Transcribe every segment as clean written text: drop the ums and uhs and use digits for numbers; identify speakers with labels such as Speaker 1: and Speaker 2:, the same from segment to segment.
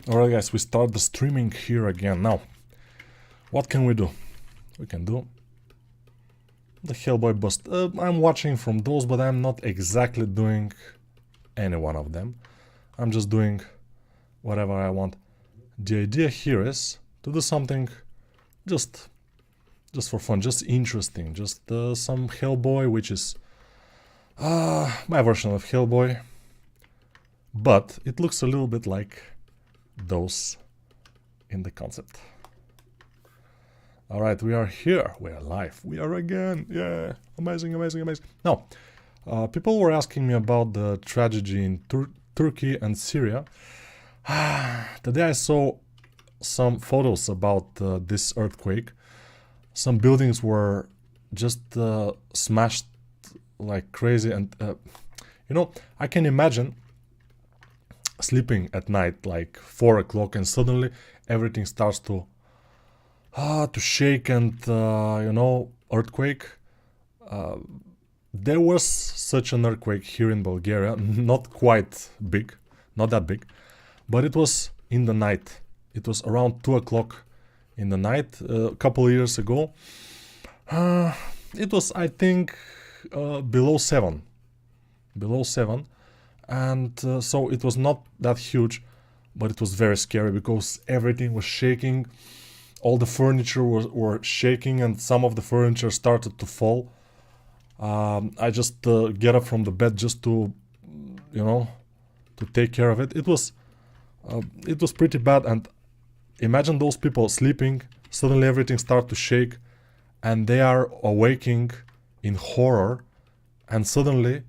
Speaker 1: Alright guys, we start the streaming here again. Now, what can we do? We can do the Hellboy bust. I'm watching from those, but I'm not exactly doing any one of them. I'm just doing whatever I want. The idea here is to do something just for fun, just interesting, just some Hellboy, which is my version of Hellboy, but it looks a little bit like those in the concept. Alright, we are here, we are live, we are again, yeah, amazing, amazing, amazing. Now, people were asking me about the tragedy in Turkey and Syria. Today I saw some photos about this earthquake. Some buildings were just smashed like crazy, and you know, I can imagine sleeping at night like 4 o'clock and suddenly everything starts to shake and you know, earthquake. There was such an earthquake here in Bulgaria, not quite big, not that big, but it was in the night. It was around 2 o'clock in the night a couple of years ago. It was, I think, below 7, and so it was not that huge, but it was very scary because everything was shaking. All the furniture were shaking, and some of the furniture started to fall. I just get up from the bed just to, you know, to take care of it. It was pretty bad, and imagine those people sleeping, suddenly everything starts to shake, and they are awaking in horror, and suddenly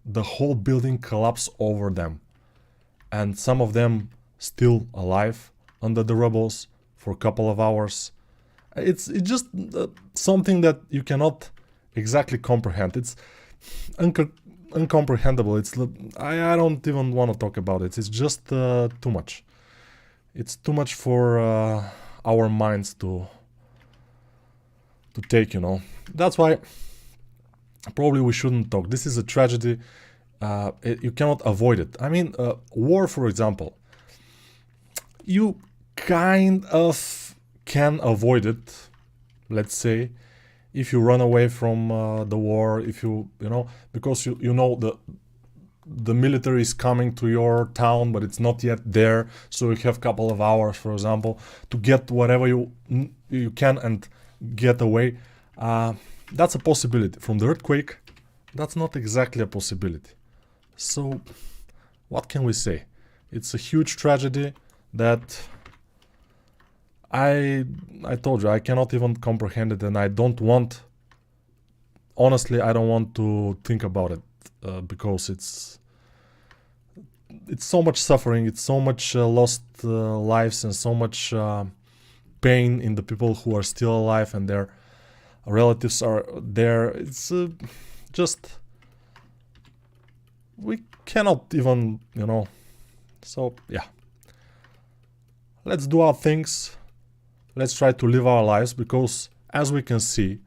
Speaker 1: the whole building collapsed over them, and some of them still alive under the rubbles for a couple of hours. It's just something that you cannot exactly comprehend. It's incomprehensible. It's I don't even want to talk about it. It's just too much. It's too much for our minds to take, you know. That's why probably we shouldn't talk. This is a tragedy. You cannot avoid it. I mean, war, for example, you kind of can avoid it, let's say, if you run away from the war, if you know, because you know the military is coming to your town, but it's not yet there, so you have a couple of hours, for example, to get whatever you can and get away. That's a possibility. From the earthquake, that's not exactly a possibility. So what can we say? It's a huge tragedy that I told you, I cannot even comprehend it, and I don't want, honestly, I don't want to think about it, because it's so much suffering, it's so much lost lives, and so much pain in the people who are still alive and their relatives are there. It's just, we cannot even, you know. So yeah, let's do our things. Let's try to live our lives, because as we can see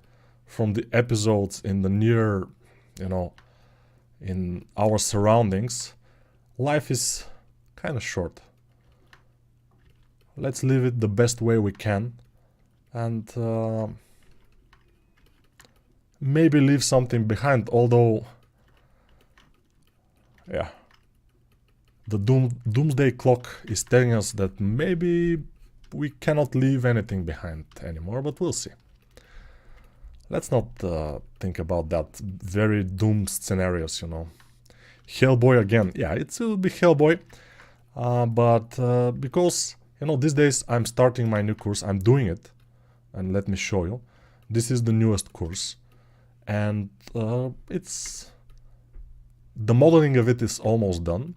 Speaker 1: from the episodes in the near, you know, in our surroundings, life is kind of short. Let's live it the best way we can, and maybe leave something behind, although, yeah, the doomsday clock is telling us that maybe we cannot leave anything behind anymore, but we'll see. Let's not think about that very doomed scenarios, you know. Hellboy again, yeah, it will be Hellboy, but because, you know, these days I'm starting my new course, I'm doing it, and let me show you. This is the newest course, and it's, the modeling of it is almost done.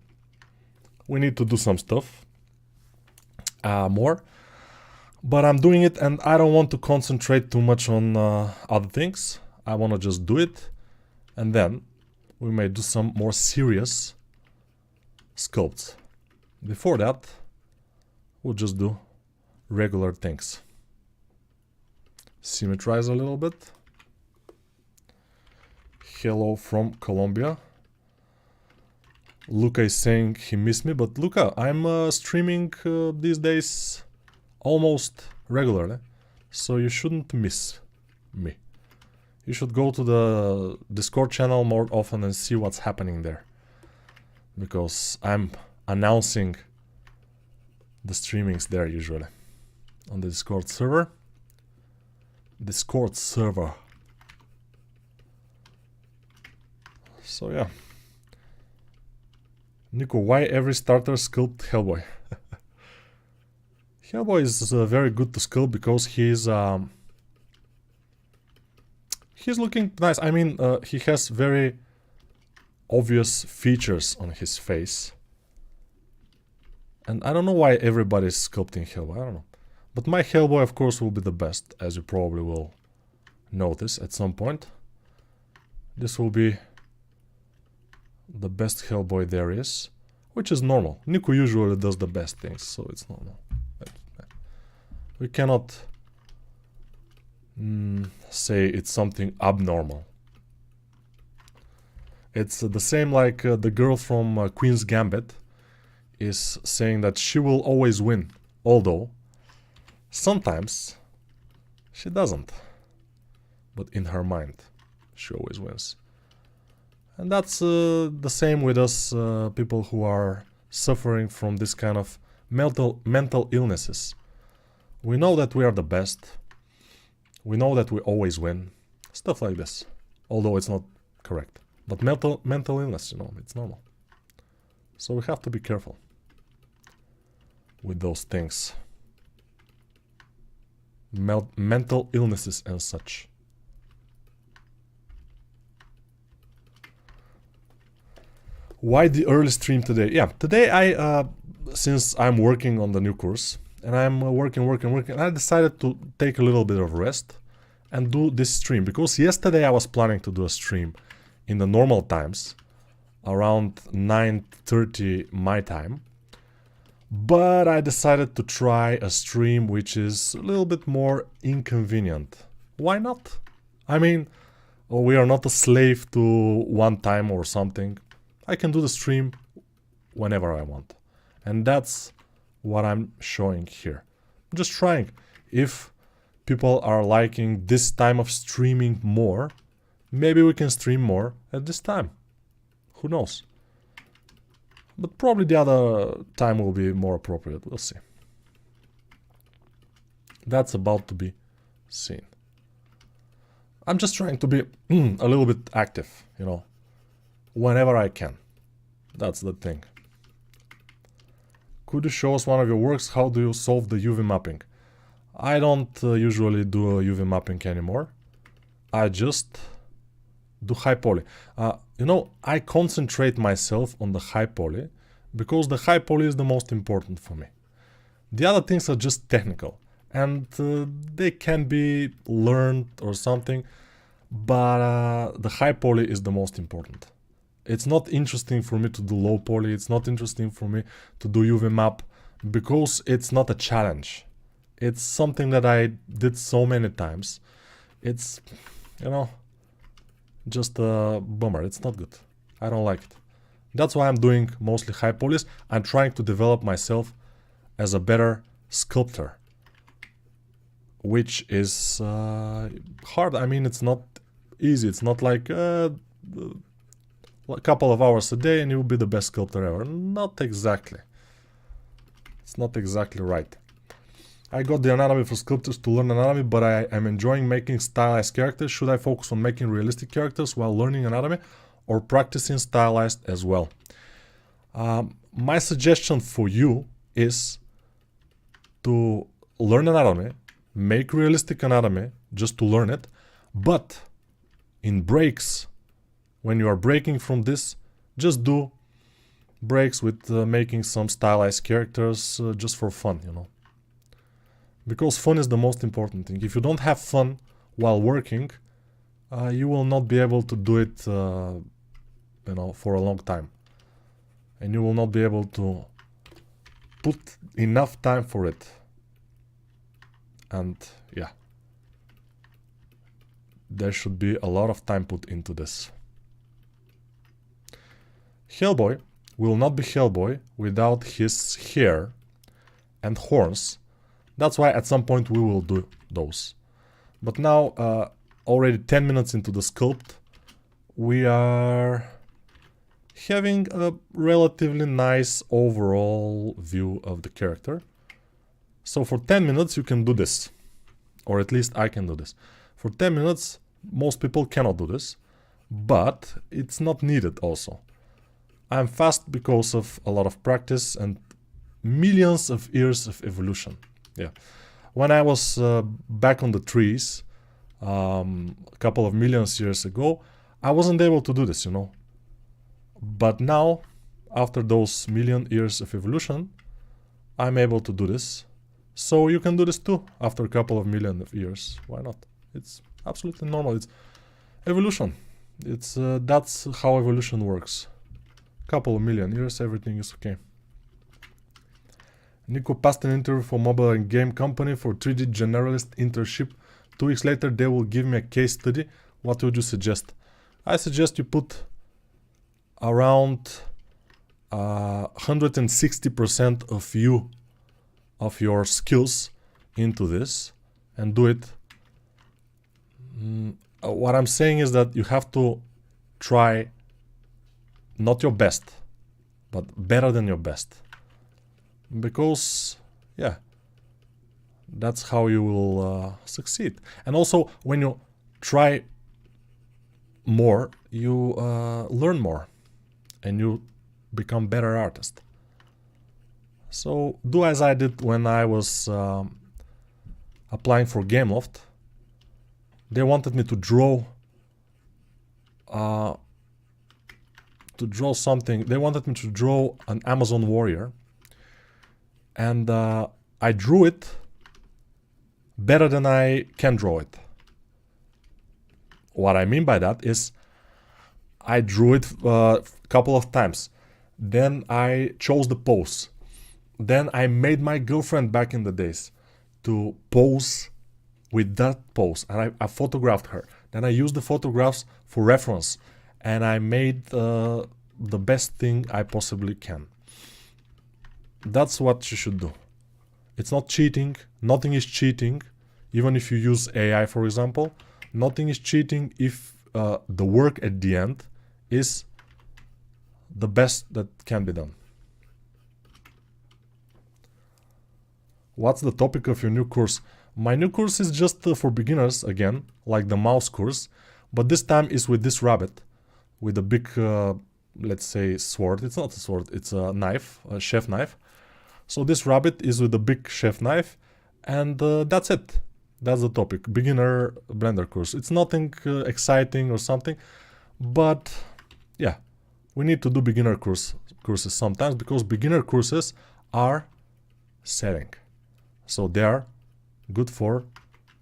Speaker 1: We need to do some stuff more, but I'm doing it, and I don't want to concentrate too much on other things. I want to just do it, and then we may do some more serious sculpts. Before that, we'll just do regular things. Symmetrize a little bit. Hello from Colombia. Luca is saying he missed me, but Luca, I'm streaming these days almost regularly, so you shouldn't miss me. You should go to the Discord channel more often and see what's happening there, because I'm announcing the streamings there usually on the Discord server. So yeah. Nico, why every starter sculpt Hellboy? Hellboy is very good to sculpt because he's looking nice. I mean, he has very obvious features on his face. And I don't know why everybody's sculpting Hellboy, I don't know. But my Hellboy, of course, will be the best, as you probably will notice at some point. This will be the best Hellboy there is, which is normal. Nico usually does the best things, so it's normal. We cannot say it's something abnormal. It's the same like the girl from Queen's Gambit is saying that she will always win, although sometimes she doesn't. But in her mind, she always wins. And that's the same with us people who are suffering from this kind of mental illnesses. We know that we are the best. We know that we always win. Stuff like this. Although it's not correct. But mental illness, you know, it's normal. So we have to be careful with those things. Mental illnesses and such. Why the early stream today? Yeah, today I, since I'm working on the new course, and I'm working, I decided to take a little bit of rest and do this stream. Because yesterday I was planning to do a stream in the normal times, around 9:30 my time. But I decided to try a stream which is a little bit more inconvenient. Why not? I mean, we are not a slave to one time or something. I can do the stream whenever I want. And that's what I'm showing here. I'm just trying. If people are liking this time of streaming more, maybe we can stream more at this time. Who knows? But probably the other time will be more appropriate. We'll see. That's about to be seen. I'm just trying to be a little bit active, you know, whenever I can. That's the thing. Could you show us one of your works? How do you solve the UV mapping? I don't usually do UV mapping anymore. I just do high poly. You know, I concentrate myself on the high poly because the high poly is the most important for me. The other things are just technical and they can be learned or something, but the high poly is the most important. It's not interesting for me to do low poly, it's not interesting for me to do UV map because it's not a challenge. It's something that I did so many times. It's, you know, just a bummer. It's not good. I don't like it. That's why I'm doing mostly high polys. I'm trying to develop myself as a better sculptor, which is hard. I mean, it's not easy. It's not like a couple of hours a day and you'll be the best sculptor ever. Not exactly. It's not exactly right. I got the anatomy for sculptors to learn anatomy, but I am enjoying making stylized characters. Should I focus on making realistic characters while learning anatomy or practicing stylized as well? My suggestion for you is to learn anatomy, make realistic anatomy just to learn it, but in breaks, when you are breaking from this, just do breaks with making some stylized characters just for fun, you know. Because fun is the most important thing. If you don't have fun while working, you will not be able to do it, you know, for a long time. And you will not be able to put enough time for it. And yeah, there should be a lot of time put into this. Hellboy will not be Hellboy without his hair and horns. That's why at some point we will do those. But now, already 10 minutes into the sculpt, we are having a relatively nice overall view of the character. So for 10 minutes you can do this, or at least I can do this. For 10 minutes most people cannot do this, but it's not needed also. I'm fast because of a lot of practice and millions of years of evolution. Yeah, when I was back on the trees a couple of millions years ago, I wasn't able to do this, you know. But now, after those million years of evolution, I'm able to do this. So you can do this too after a couple of million of years. Why not? It's absolutely normal. It's evolution. It's that's how evolution works. Couple of million years, everything is okay. Nico passed an interview for mobile and game company for 3D generalist internship. 2 weeks later they will give me a case study. What would you suggest? I suggest you put around 160% of your skills into this and do it. What I'm saying is that you have to try not your best, but better than your best. Because, yeah, that's how you will succeed. And also, when you try more, you learn more and you become better artist. So do as I did when I was applying for Gameloft. They wanted me to draw something. They wanted me to draw an Amazon warrior, and I drew it better than I can draw it. What I mean by that is I drew it a couple of times, then I chose the pose, then I made my girlfriend back in the days to pose with that pose, and I photographed her. Then I used the photographs for reference, and I made the best thing I possibly can. That's what you should do. It's not cheating. Nothing is cheating. Even if you use AI, for example, nothing is cheating if the work at the end is the best that can be done. What's the topic of your new course? My new course is just for beginners again, like the mouse course, but this time is with this rabbit, with a big, let's say, sword. It's not a sword, it's a knife, a chef knife. So this rabbit is with a big chef knife, and that's it. That's the topic, beginner Blender course. It's nothing exciting or something, but yeah, we need to do beginner courses sometimes, because beginner courses are selling. So they are good for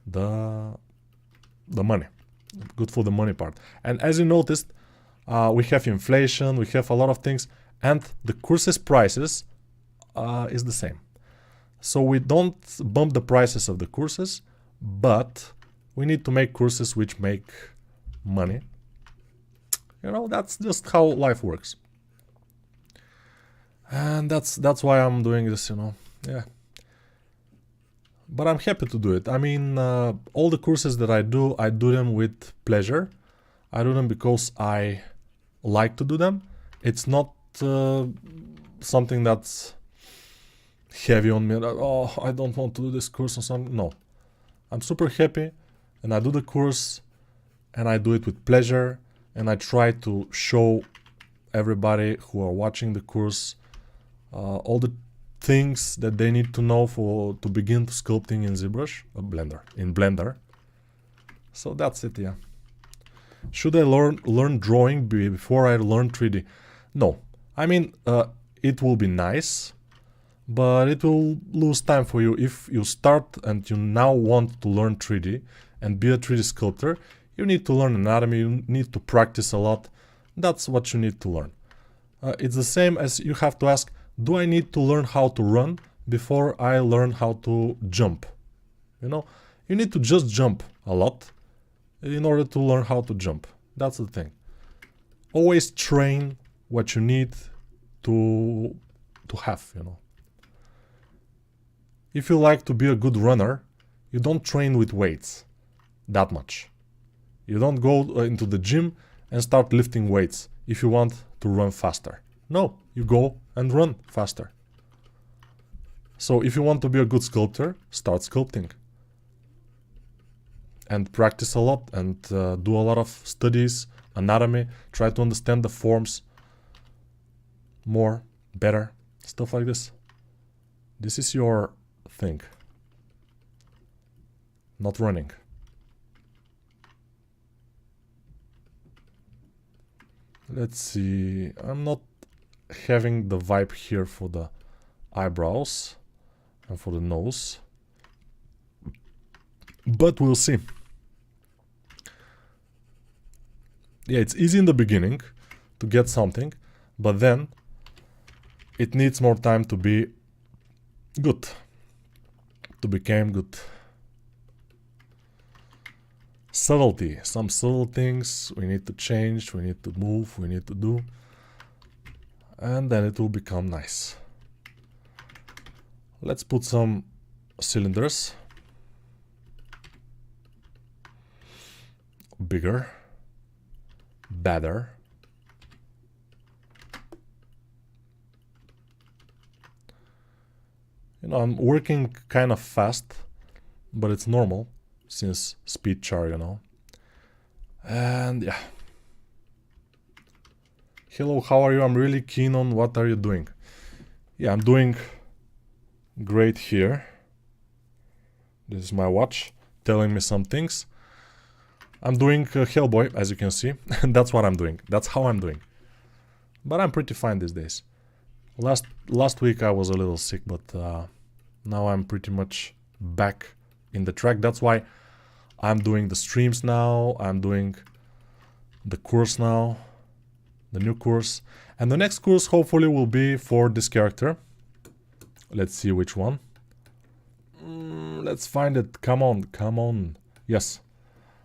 Speaker 1: the money, good for the money part. And as you noticed, we have inflation, we have a lot of things, and the courses prices is the same. So we don't bump the prices of the courses, but we need to make courses which make money. You know, that's just how life works. And that's why I'm doing this, you know. Yeah. But I'm happy to do it. I mean, all the courses that I do them with pleasure. I do them because I like to do them. It's not something that's heavy on me, that, oh, I don't want to do this course or something. No. I'm super happy, and I do the course, and I do it with pleasure, and I try to show everybody who are watching the course all the things that they need to know to begin sculpting in ZBrush, in Blender. So that's it, yeah. Should I learn drawing before I learn 3D? No. I mean, it will be nice, but it will lose time for you. If you start and you now want to learn 3D and be a 3D sculptor, you need to learn anatomy, you need to practice a lot. That's what you need to learn. It's the same as you have to ask, do I need to learn how to run before I learn how to jump? You know, you need to just jump a lot in order to learn how to jump. That's the thing. Always train what you need to have, you know. If you like to be a good runner, you don't train with weights that much. You don't go into the gym and start lifting weights if you want to run faster. No, you go and run faster. So if you want to be a good sculptor, start sculpting. And practice a lot and do a lot of studies, anatomy, try to understand the forms more, better, stuff like this. This is your thing. Not running. Let's see, I'm not having the vibe here for the eyebrows and for the nose, but we'll see. Yeah, it's easy in the beginning to get something, but then it needs more time to be good, to become good. Subtlety, some subtle things we need to change, we need to move, we need to do, and then it will become nice. Let's put some cylinders, bigger, better. You know, I'm working kind of fast, but it's normal since speed char, you know. And yeah. Hello, how are you? I'm really keen on what are you doing? Yeah, I'm doing great here. This is my watch telling me some things. I'm doing Hellboy, as you can see. That's what I'm doing. That's how I'm doing. But I'm pretty fine these days. Last week I was a little sick, but now I'm pretty much back in the track. That's why I'm doing the streams now. I'm doing the course now, the new course. And the next course hopefully will be for this character. Let's see which one. Let's find it. Come on, come on. Yes.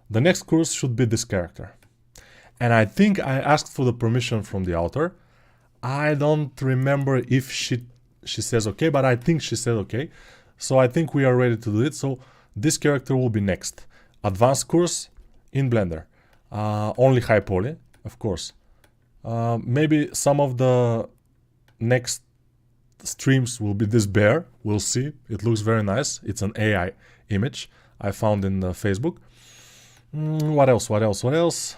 Speaker 1: The next course should be this character. And I think I asked for the permission from the author. I don't remember if she says okay, but I think she said okay. So I think we are ready to do it. So this character will be next. Advanced course in Blender. Only high poly, of course. Maybe some of the next streams will be this bear. We'll see. It looks very nice. It's an AI image I found in Facebook. What else? What else? What else?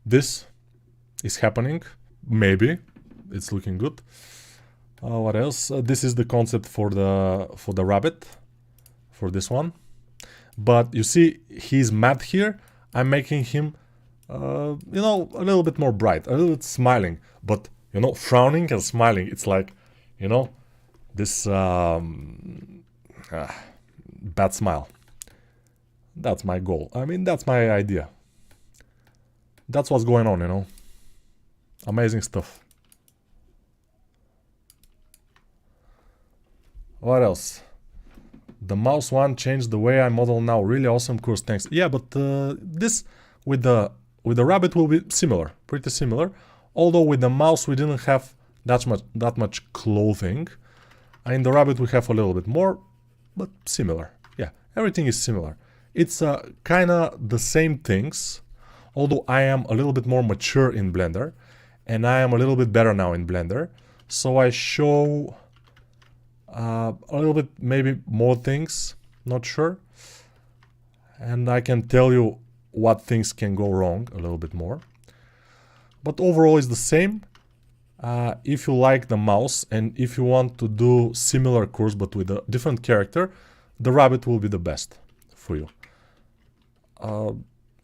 Speaker 1: This is happening. Maybe it's looking good. What else? This is the concept for the rabbit, for this one. But you see, he's matte here. I'm making him, you know, a little bit more bright, a little bit smiling. But you know, frowning and smiling. It's like, you know, this bad smile. That's my goal. I mean, that's my idea. That's what's going on, you know. Amazing stuff. What else? The mouse one changed the way I model now. Really awesome course, thanks. Yeah, but this with the rabbit will be similar, pretty similar. Although with the mouse we didn't have that much clothing. In the rabbit we have a little bit more, but similar. Yeah, everything is similar. It's kind of the same things, although I am a little bit more mature in Blender, and I am a little bit better now in Blender. So I show a little bit, maybe more things, not sure. And I can tell you what things can go wrong a little bit more. But overall it's the same. If you like the mouse and if you want to do similar course but with a different character, the rabbit will be the best for you.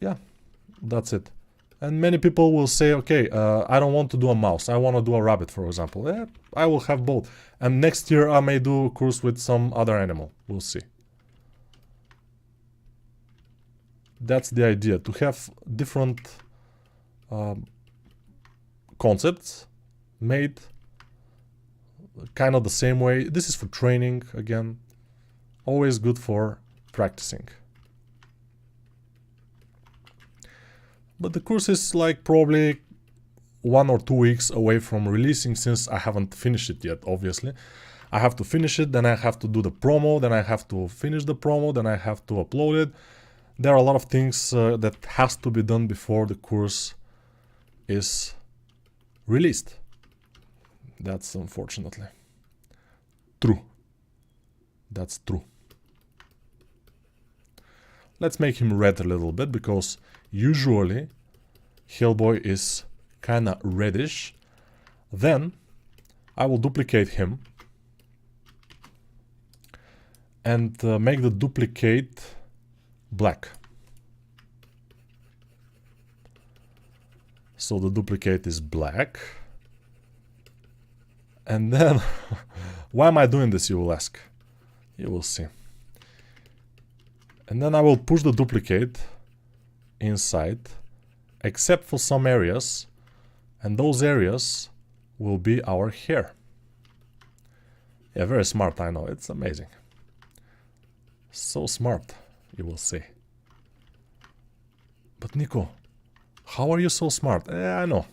Speaker 1: Yeah, that's it. And many people will say, okay, I don't want to do a mouse, I want to do a rabbit, for example. Yeah, I will have both. And next year I may do a course with some other animal. We'll see. That's the idea, to have different concepts made kind of the same way. This is for training, again. Always good for practicing. But the course is like probably 1 or 2 weeks away from releasing, since I haven't finished it yet, obviously. I have to finish it, then I have to do the promo, then I have to finish the promo, then I have to upload it. There are a lot of things that has to be done before the course is released. That's unfortunately true. That's true. Let's make him red a little bit, because usually Hellboy is kinda reddish. Then I will duplicate him and make the duplicate black. So the duplicate is black. And then, why am I doing this, you will ask? You will see. And then I will push the duplicate inside, except for some areas, and those areas will be our hair. Yeah, very smart, I know, it's amazing. So smart, you will see. But Nico, how are you so smart? I know.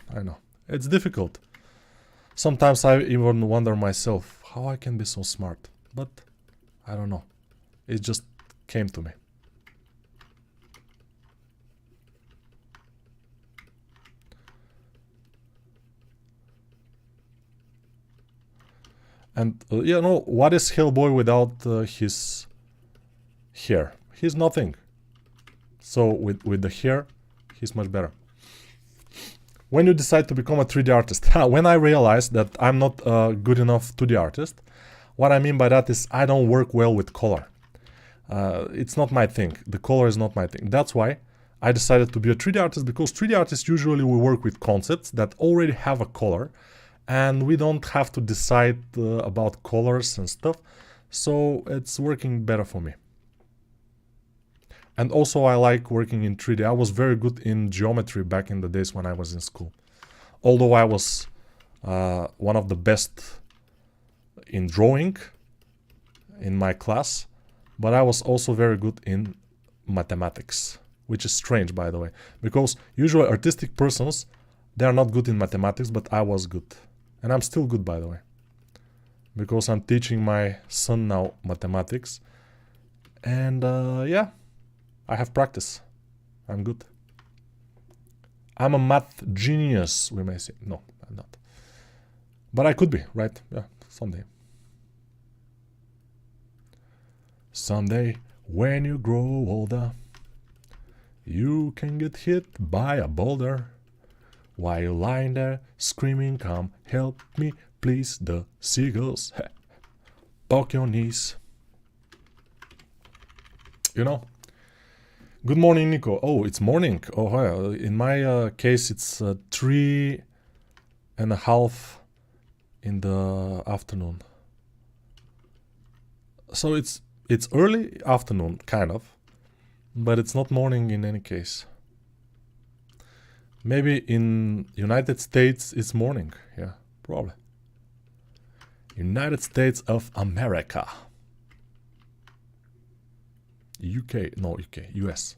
Speaker 1: It's difficult. Sometimes I even wonder myself how I can be so smart, but I don't know. It just came to me. And you know, what is Hellboy without his hair? He's nothing. So with the hair, he's much better. When you decide to become a 3D artist? When I realized that I'm not a good enough 2D artist, what I mean by that is I don't work well with color. It's not my thing. The color is not my thing. That's why I decided to be a 3D artist, because 3D artists usually will work with concepts that already have a color, and we don't have to decide about colors and stuff. So it's working better for me. And also I like working in 3D. I was very good in geometry back in the days when I was in school. Although I was one of the best in drawing in my class, but I was also very good in mathematics, which is strange, by the way, because usually artistic persons, they are not good in mathematics, but I was good. And I'm still good, by the way, because I'm teaching my son now mathematics. And yeah, I have practice. I'm good. I'm a math genius, we may say. No, I'm not. But I could be, right? Yeah, someday. Someday, when you grow older, you can get hit by a boulder. While you're lying there, screaming, come help me, please, the seagulls. Poke your knees. You know? Good morning, Nico. Oh, it's morning. Oh, well, in my case, it's 3:30 in the afternoon. So it's early afternoon, kind of, but it's not morning in any case. Maybe in United States it's morning. Yeah, probably. United States of America. UK, no UK, US.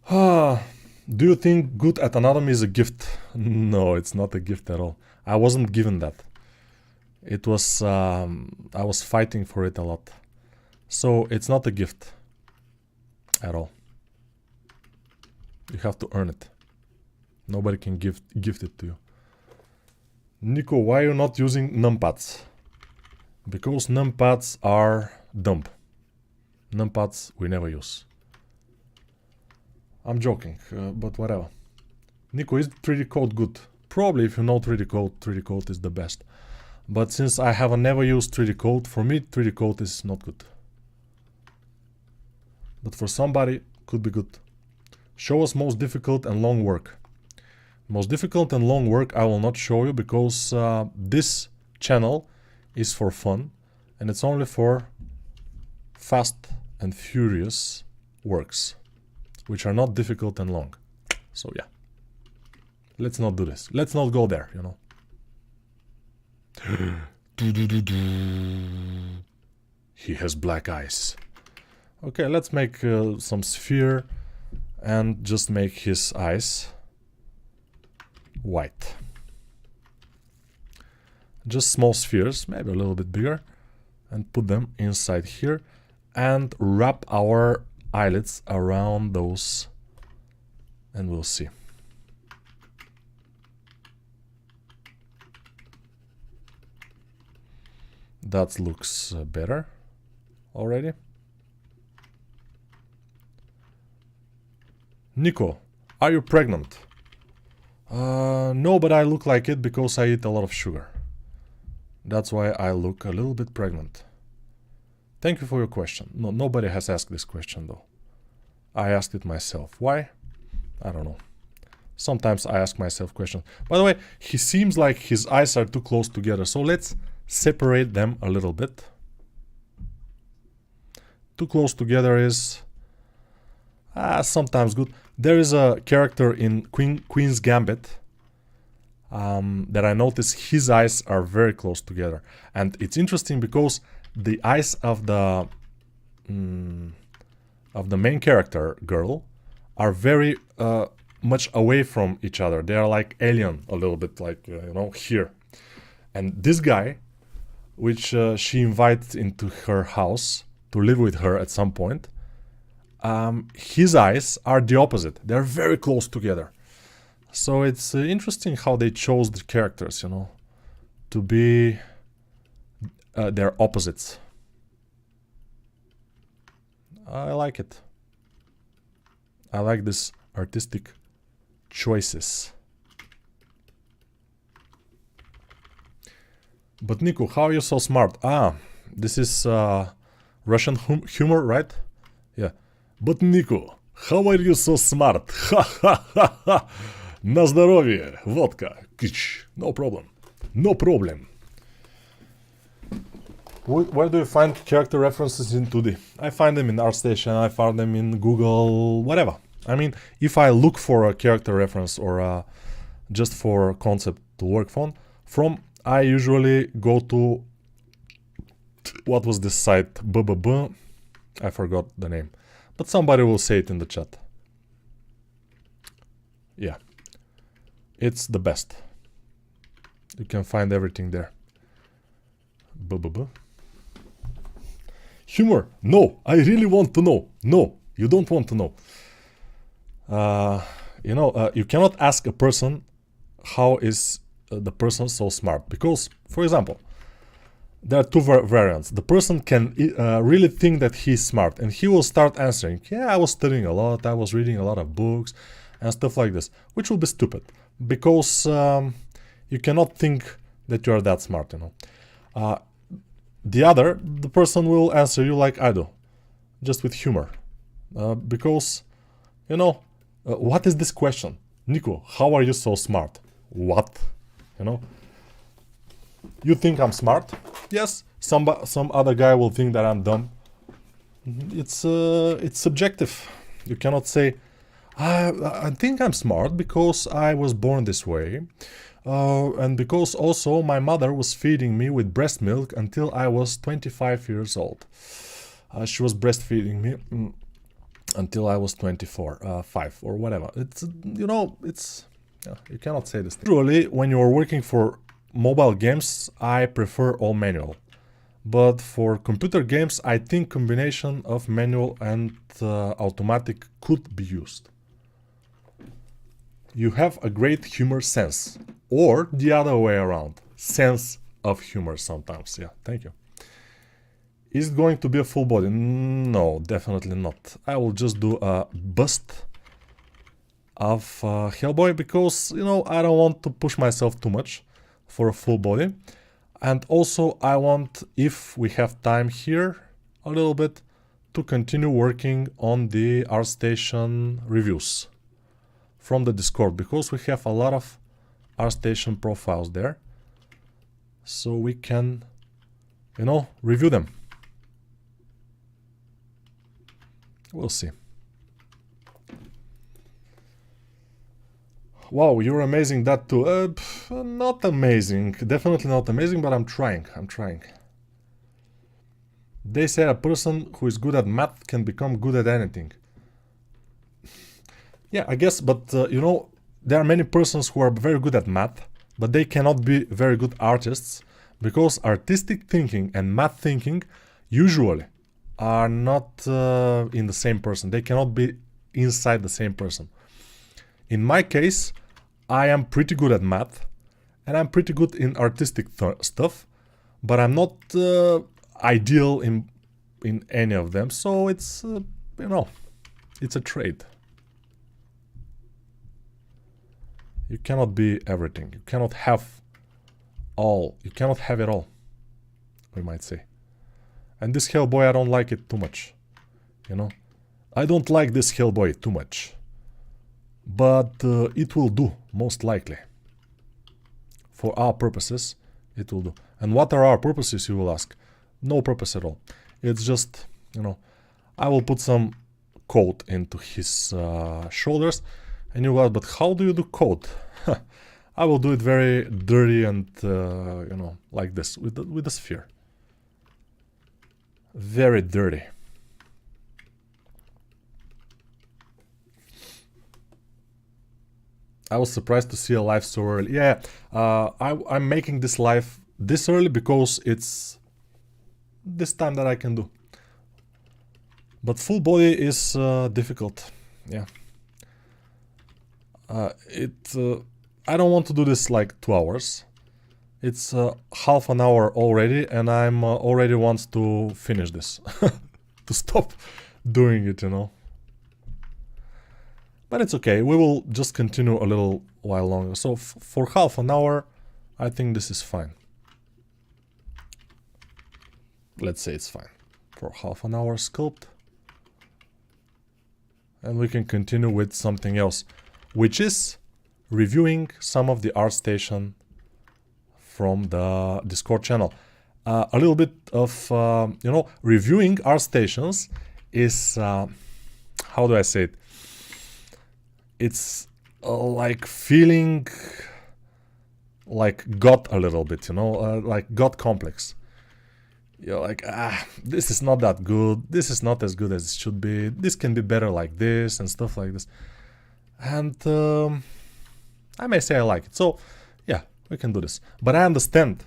Speaker 1: Do you think good at anatomy is a gift? No, it's not a gift at all. I wasn't given that. It was, I was fighting for it a lot. So it's not a gift at all. You have to earn it. Nobody can gift it to you. Nico, why are you not using numpads? Because numpads are dumb. Numpads we never use. I'm joking, but whatever. Nico, is 3D code good? Probably, if you know 3D code is the best. But since I have never used 3D code, for me 3D code is not good. But for somebody, could be good. Show us most difficult and long work. Most difficult and long work I will not show you, because this channel is for fun and it's only for fast and furious works, which are not difficult and long. So yeah, let's not do this. Let's not go there, you know. He has black eyes. Okay, let's make some sphere and just make his eyes. white. Just small spheres, maybe a little bit bigger, and put them inside here and wrap our eyelids around those, and we'll see. That looks better already. Nico, are you pregnant? No, but I look like it because I eat a lot of sugar. That's why I look a little bit pregnant. Thank you for your question. No, nobody has asked this question though. I asked it myself. Why? I don't know. Sometimes I ask myself questions. By the way, he seems like his eyes are too close together, so let's separate them a little bit. Too close together is sometimes good. There is a character in Queen's Gambit that I noticed his eyes are very close together, and it's interesting because the eyes of the main character girl are very much away from each other. They are like alien a little bit, like you know, here. And this guy, which she invites into her house to live with her at some point, his eyes are the opposite. They're very close together. So it's interesting how they chose the characters, you know, to be their opposites. I like it. I like this artistic choices. But Nico, how are you so smart? This is Russian humor, right? Yeah. But Nico, how are you so smart? Ha ha ha ha. На здоровье, vodka. No problem. No problem. Where do you find character references in 2D? I find them in ArtStation, I find them in Google, whatever. I mean, if I look for a character reference or just for a concept to work from, I usually go to, what was this site? I forgot the name. But somebody will say it in the chat. Yeah. It's the best. You can find everything there. Humor. No, I really want to know. No, you don't want to know. You know, you cannot ask a person how is the person so smart. Because, for example, there are two variants. The person can really think that he's smart and he will start answering, yeah, I was studying a lot, I was reading a lot of books and stuff like this, which will be stupid. Because you cannot think that you are that smart, you know. The person will answer you like I do, just with humor. Because, you know, what is this question? Nico, how are you so smart? What? You know? You think I'm smart? Yes. Some other guy will think that I'm dumb. It's subjective. You cannot say, I think I'm smart because I was born this way, and because also my mother was feeding me with breast milk until I was 25 years old. She was breastfeeding me until I was 24, 5 or whatever. It's, you know, it's, you cannot say this. Usually, when you're working for mobile games, I prefer all manual. But for computer games, I think combination of manual and automatic could be used. You have a great humor sense, or the other way around, sense of humor sometimes. Yeah, thank you. Is it going to be a full body? No, definitely not. I will just do a bust of Hellboy because, you know, I don't want to push myself too much for a full body. And also I want, if we have time here a little bit, to continue working on the ArtStation reviews from the Discord, because we have a lot of ArtStation profiles there, so we can, you know, review them. We'll see. Wow, you're amazing, that too. Not amazing, definitely not amazing, but I'm trying. They say a person who is good at math can become good at anything. Yeah, I guess, but you know, there are many persons who are very good at math, but they cannot be very good artists because artistic thinking and math thinking usually are not in the same person. They cannot be inside the same person. In my case, I am pretty good at math and I'm pretty good in artistic stuff, but I'm not ideal in any of them. So it's you know, it's a trade. You cannot be everything. You cannot have all. You cannot have it all, we might say. And this Hellboy, I don't like it too much. You know, I don't like this Hellboy too much. But it will do, most likely. For our purposes, it will do. And what are our purposes, you will ask? No purpose at all. It's just, you know, I will put some coat into his shoulders. And you will ask, but how do you do coat? I will do it very dirty and, you know, like this, with the sphere. Very dirty. I was surprised to see a live so early. Yeah, I'm making this live this early because it's this time that I can do. But full body is difficult. Yeah. I don't want to do this like 2 hours. It's half an hour already, and I'm already want to finish this. To stop doing it, you know. But it's okay, we will just continue a little while longer. So for half an hour, I think this is fine. Let's say it's fine. For half an hour sculpt. And we can continue with something else, which is reviewing some of the ArtStation from the Discord channel. A little bit of, you know, reviewing ArtStations is, how do I say it? It's like feeling like God a little bit, you know, like God complex. You're like, this is not that good. This is not as good as it should be. This can be better like this and stuff like this. And I may say I like it. So, yeah, we can do this. But I understand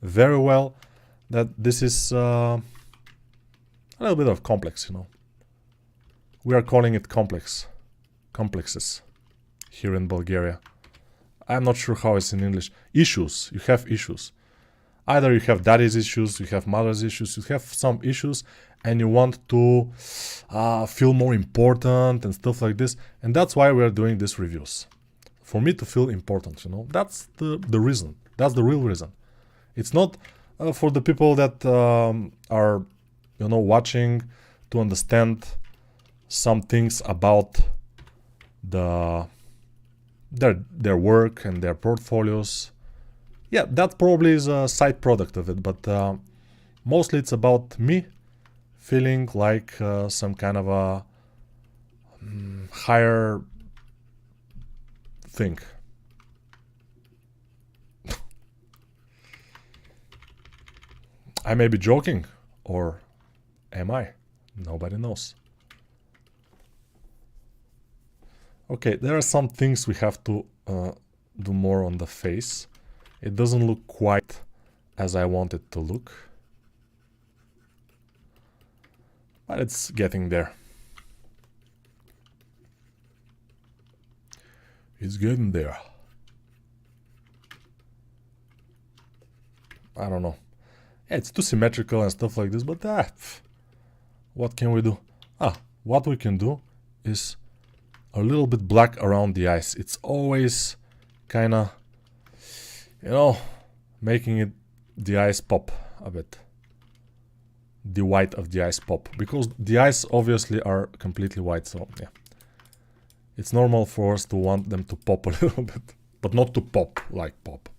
Speaker 1: very well that this is a little bit of complex, you know. We are calling it complexes here in Bulgaria. I'm not sure how it's in English. Issues. You have issues. Either you have daddy's issues, you have mother's issues, you have some issues and you want to feel more important and stuff like this. And that's why we're doing these reviews. For me to feel important, you know. That's the reason. That's the real reason. It's not for the people that are, you know, watching to understand some things about their work and their portfolios. Yeah, that probably is a side product of it, but mostly it's about me feeling like some kind of a higher thing. I may be joking, or am I? Nobody knows. Okay, there are some things we have to do more on the face. It doesn't look quite as I want it to look. But it's getting there. It's getting there. I don't know. Yeah, it's too symmetrical and stuff like this, but what can we do? What we can do is a little bit black around the eyes. It's always kinda, you know, making it the eyes pop a bit. The white of the eyes pop. Because the eyes obviously are completely white, so yeah. It's normal for us to want them to pop a little bit. But not to pop like pop.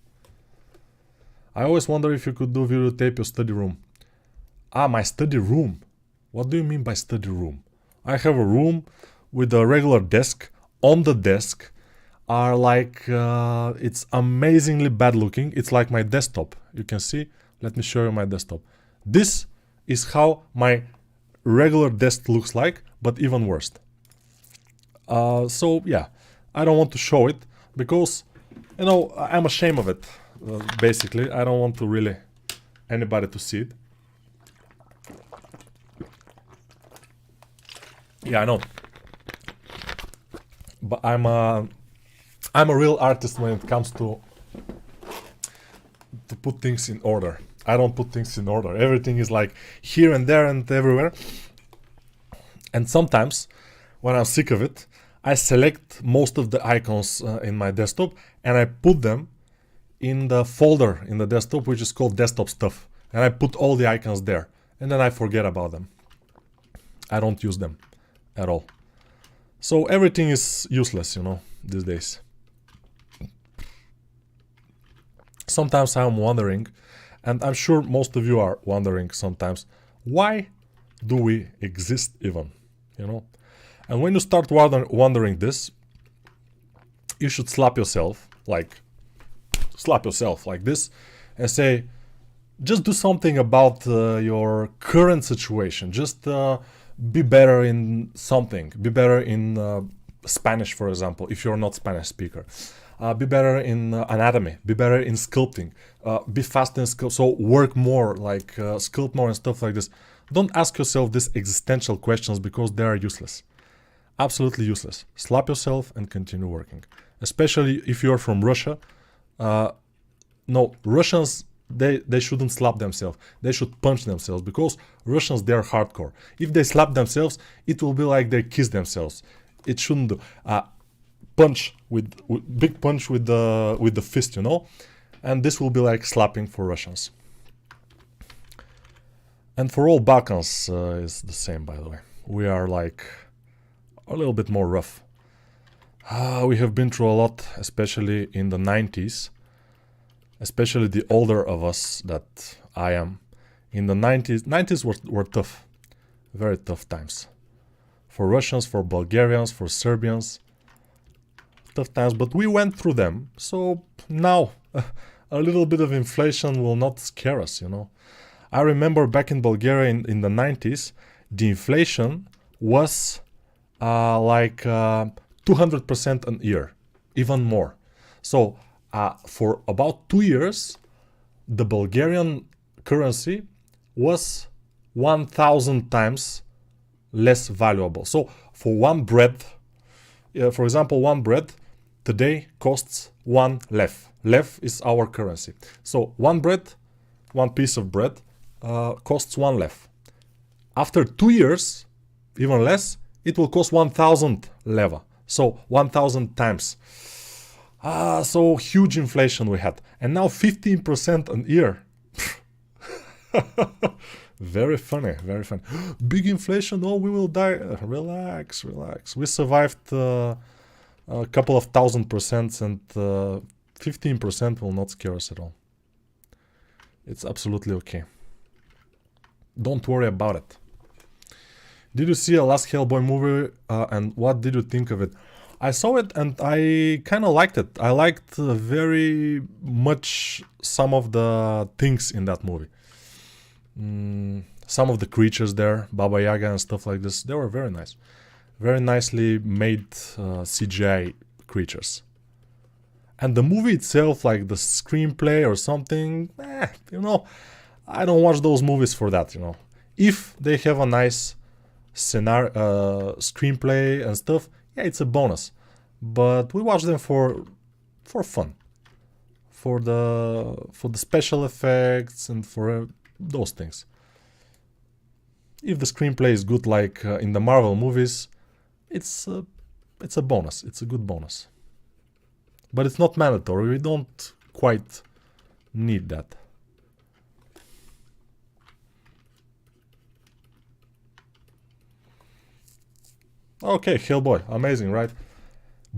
Speaker 1: I always wonder if you could do videotape your study room. My study room? What do you mean by study room? I have a room with a regular desk. On the desk are like, it's amazingly bad looking. It's like my desktop. You can see. Let me show you my desktop. This is how my regular desk looks like, but even worse. So yeah, I don't want to show it because, you know, I'm ashamed of it. Basically, I don't want to really anybody to see it. Yeah, I know. But I'm a real artist when it comes to put things in order. I don't put things in order. Everything is like here and there and everywhere. And sometimes, when I'm sick of it, I select most of the icons in my desktop and I put them in the folder in the desktop which is called desktop stuff. And I put all the icons there. And then I forget about them. I don't use them at all. So everything is useless, you know, these days. Sometimes I'm wondering, and I'm sure most of you are wondering sometimes, why do we exist even, you know? And when you start wondering this, you should slap yourself like this and say, just do something about your current situation. Just be better in something. Be better in Spanish, for example, if you're not Spanish speaker. Be better in anatomy. Be better in sculpting. Be fast in sculpt. So work more, like sculpt more and stuff like this. Don't ask yourself these existential questions because they are useless. Absolutely useless. Slap yourself and continue working. Especially if you're from Russia. No, Russians, they shouldn't slap themselves. They should punch themselves because Russians, they're hardcore. If they slap themselves, it will be like they kiss themselves. It shouldn't do. Punch with big punch with the fist, you know, and this will be like slapping for Russians. And for all Balkans is the same, by the way. We are like a little bit more rough. We have been through a lot, especially in the 90s. Especially the older of us that I am. In the 90s were tough. Very tough times. For Russians, for Bulgarians, for Serbians. Tough times, but we went through them. So now, a little bit of inflation will not scare us, you know. I remember back in Bulgaria in the 90s, the inflation was like 200% a year. Even more. So, for about 2 years, the Bulgarian currency was 1,000 times less valuable. So for one bread, for example, one bread today costs 1 lev. Lev is our currency. So one piece of bread costs 1 lev. After 2 years, even less, it will cost 1,000 leva. So 1,000 times. So huge inflation we had. And now 15% a year. Very funny, very funny. Big inflation, oh, we will die. Relax, relax. We survived a couple of 1,000% and 15% will not scare us at all. It's absolutely okay. Don't worry about it. Did you see a last Hellboy movie and what did you think of it? I saw it and I kind of liked it. I liked very much some of the things in that movie. Some of the creatures there, Baba Yaga and stuff like this, they were very nice. Very nicely made CGI creatures. And the movie itself, like the screenplay or something, you know, I don't watch those movies for that, you know. If they have a nice screenplay and stuff, yeah, it's a bonus. But we watch them for fun. For the special effects and for those things. If the screenplay is good like in the Marvel movies, it's a bonus. It's a good bonus. But it's not mandatory. We don't quite need that. Okay, Hellboy, amazing, right?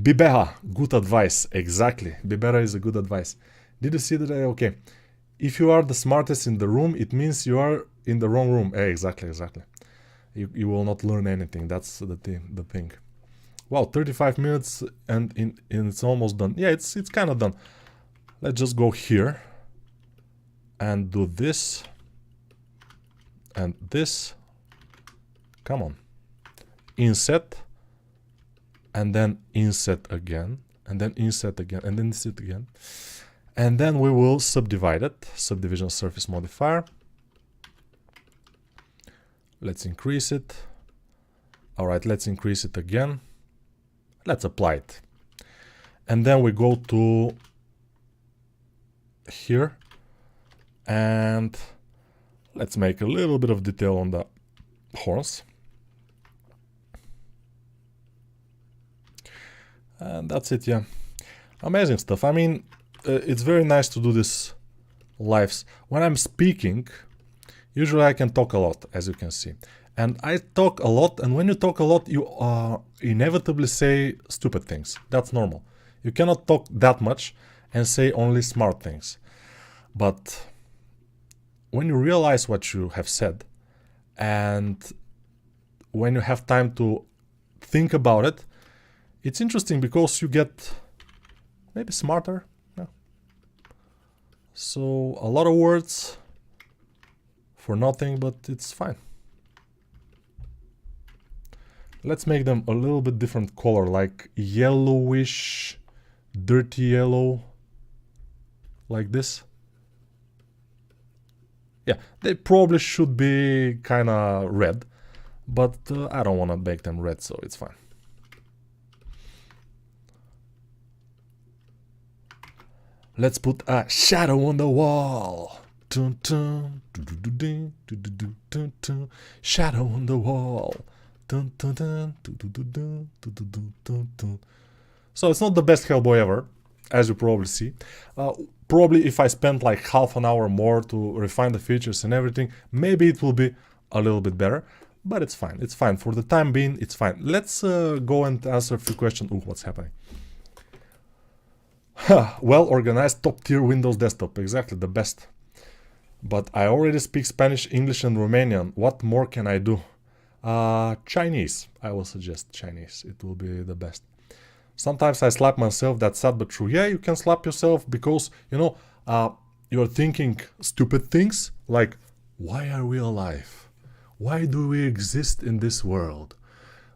Speaker 1: Be better, good advice, exactly. Be better is a good advice. Did you see that? Okay. If you are the smartest in the room, it means you are in the wrong room. Exactly, exactly. You will not learn anything, that's the thing. Wow, 35 minutes and it's almost done. Yeah, it's kind of done. Let's just go here and do this and this. Come on. Inset and then inset again, and then inset again, and then inset again. And then we will subdivide it, subdivision surface modifier. Let's increase it. All right, let's increase it again. Let's apply it. And then we go to here and let's make a little bit of detail on the horns. And that's it, yeah. Amazing stuff. I mean, it's very nice to do this lives. When I'm speaking, usually I can talk a lot, as you can see. And I talk a lot, and when you talk a lot, you inevitably say stupid things. That's normal. You cannot talk that much and say only smart things. But when you realize what you have said, and when you have time to think about it, it's interesting because you get maybe smarter. Yeah. So a lot of words for nothing, but it's fine. Let's make them a little bit different color, like yellowish, dirty yellow, like this. Yeah, they probably should be kind of red, but I don't want to make them red, so it's fine. Let's put a shadow on the wall. Dun, dun, dun, dun, dun, dun, dun, dun, dun. Shadow on the wall. Dun, dun, dun, dun, dun, dun, dun, dun, dun, dun. So it's not the best Hellboy ever, as you probably see. Probably if I spent like half an hour more to refine the features and everything, maybe it will be a little bit better. But it's fine. It's fine. For the time being, it's fine. Let's go and answer a few questions. Ooh, what's happening? Well organized, top tier Windows desktop. Exactly, the best. But I already speak Spanish, English and Romanian. What more can I do? Chinese. I will suggest Chinese. It will be the best. Sometimes I slap myself. That's sad but true. Yeah, you can slap yourself because, you know, you're thinking stupid things like, why are we alive? Why do we exist in this world?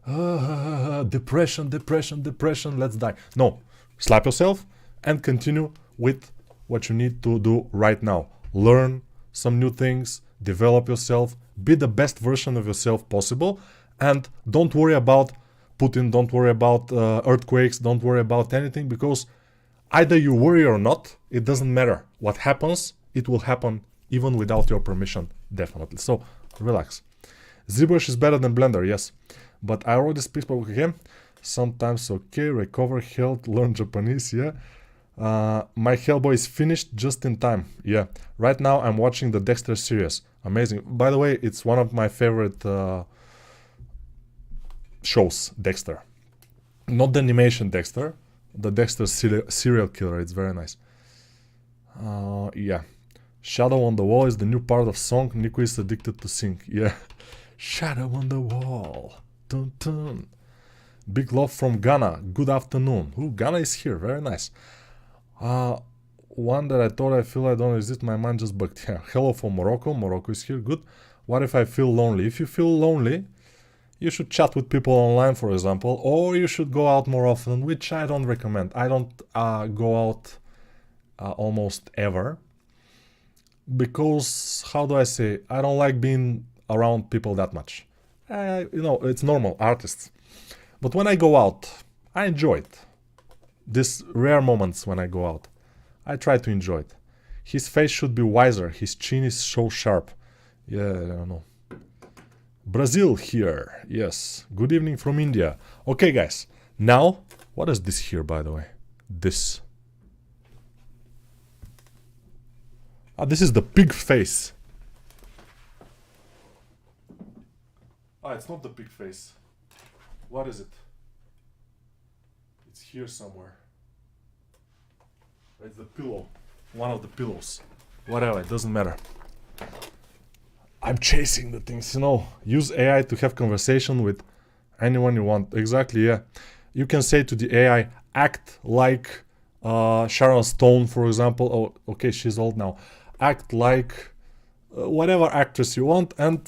Speaker 1: Depression, depression, depression, let's die. No, slap yourself and continue with what you need to do right now. Learn some new things, develop yourself, be the best version of yourself possible, and don't worry about Putin, don't worry about earthquakes, don't worry about anything, because either you worry or not, it doesn't matter. What happens, it will happen even without your permission, definitely. So, relax. ZBrush is better than Blender, yes. But I already speak again. Sometimes okay, recover health, learn Japanese, yeah. My Hellboy is finished just in time, yeah. Right now I'm watching the Dexter series. Amazing. By the way, it's one of my favorite shows, Dexter. Not the animation Dexter, the Dexter serial killer. It's very nice. Yeah. Shadow on the wall is the new part of song. Nico is addicted to sing. Yeah. Shadow on the wall. Dun, dun. Big love from Ghana. Good afternoon. Ooh, Ghana is here. Very nice. One that I thought I feel I don't exist. My mind just bugged. Yeah. Hello from Morocco. Morocco is here. Good. What if I feel lonely? If you feel lonely, you should chat with people online, for example, or you should go out more often, which I don't recommend. I don't go out almost ever because, how do I say, I don't like being around people that much. You know, it's normal, artists. But when I go out, I enjoy it. These rare moments when I go out, I try to enjoy it. His face should be wiser. His chin is so sharp. Yeah, I don't know. Brazil here. Yes. Good evening from India. Okay, guys. Now, what is this here, by the way? This. This is the pig face. It's not the pig face. What is it? It's here somewhere. It's the pillow. One of the pillows. Whatever, it doesn't matter. I'm chasing the things, you know. Use AI to have conversation with anyone you want. Exactly, yeah. You can say to the AI, act like Sharon Stone, for example. Oh, okay, she's old now. Act like whatever actress you want, and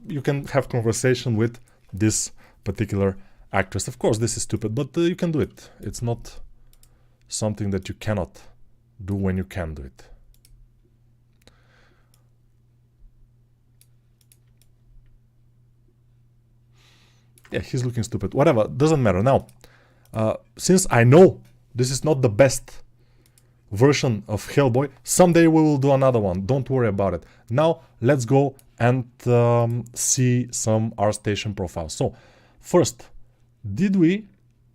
Speaker 1: you can have conversation with this particular actress. Of course, this is stupid, but you can do it. It's not something that you cannot do when you can do it. Yeah, he's looking stupid. Whatever, doesn't matter. Now, since I know this is not the best version of Hellboy, someday we will do another one. Don't worry about it. Now, let's go and see some ArtStation profiles. So, first,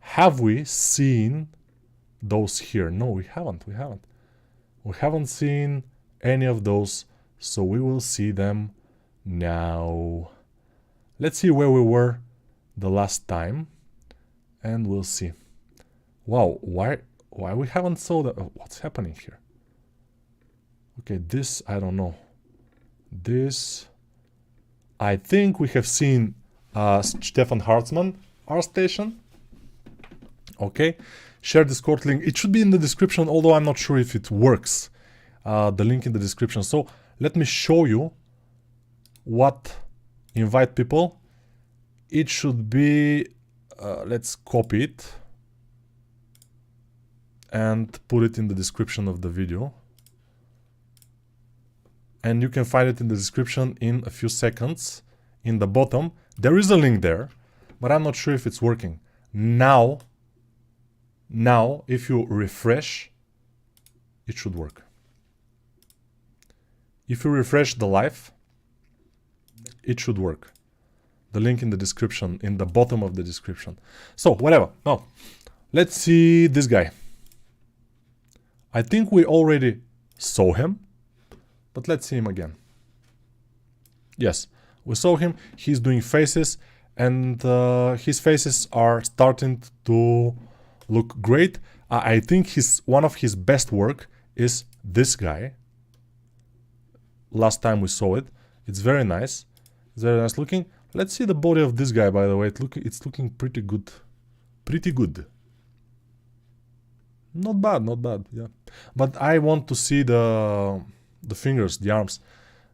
Speaker 1: have we seen those here? No, we haven't. We haven't seen any of those, so we will see them now. Let's see where we were the last time, and we'll see. Wow, why we haven't saw that? What's happening here? Okay, this I don't know. This I think we have seen Stefan Hartzman ArtStation. Okay, share Discord link. It should be in the description, although I'm not sure if it works. The link in the description. So let me show you what invite people. It should be, let's copy it and put it in the description of the video. And you can find it in the description in a few seconds. In the bottom, there is a link there, but I'm not sure if it's working. Now, if you refresh, it should work. If you refresh the live, it should work. The link in the description, in the bottom of the description. So, whatever. Now, let's see this guy. I think we already saw him, but let's see him again. Yes, we saw him. He's doing faces, and his faces are starting to look great. I think one of his best work is this guy. Last time we saw it. It's very nice. It's very nice looking. Let's see the body of this guy, by the way. It's looking pretty good. Pretty good. Not bad, yeah. But I want to see the fingers, the arms.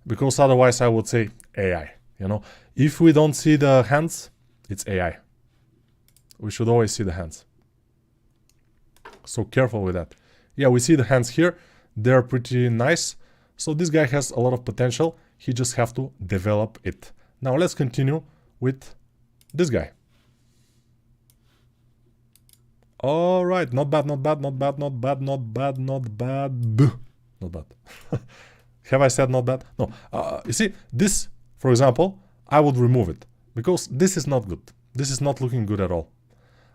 Speaker 1: Because otherwise I would say AI, you know. If we don't see the hands, it's AI. We should always see the hands. So careful with that. Yeah, we see the hands here. They're pretty nice. So this guy has a lot of potential. He just have to develop it. Now let's continue with this guy. All right, not bad. Have I said not bad? No. You see, this, for example, I would remove it because this is not good. This is not looking good at all.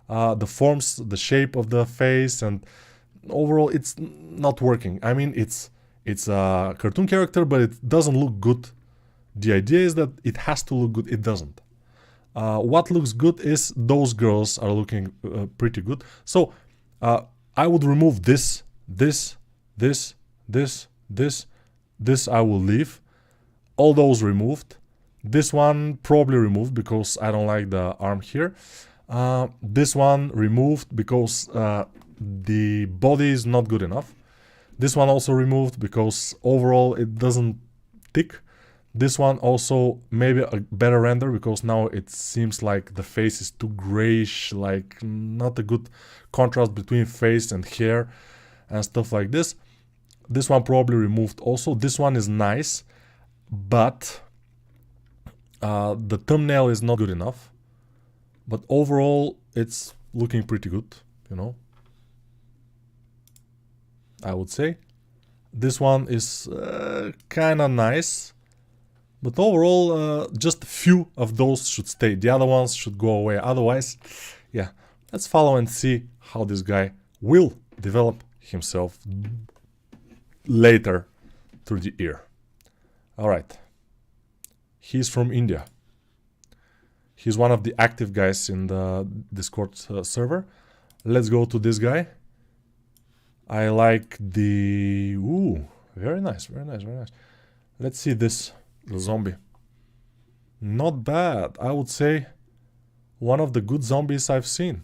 Speaker 1: The forms, the shape of the face, and overall, it's not working. I mean, it's a cartoon character, but it doesn't look good. The idea is that it has to look good. It doesn't. What looks good is those girls are looking pretty good. So I would remove this I will leave. All those removed. This one probably removed because I don't like the arm here. This one removed because the body is not good enough. This one also removed because overall it doesn't tick. This one also maybe a better render because now it seems like the face is too grayish, like not a good contrast between face and hair and stuff like this. This one probably removed also. This one is nice, but the thumbnail is not good enough. But overall, it's looking pretty good, you know. I would say. This one is kind of nice. But overall, just a few of those should stay. The other ones should go away. Otherwise, yeah, let's follow and see how this guy will develop himself later through the year. All right. He's from India. He's one of the active guys in the Discord server. Let's go to this guy. I like the... Ooh, very nice. Let's see this. The zombie. Not bad. I would say one of the good zombies I've seen.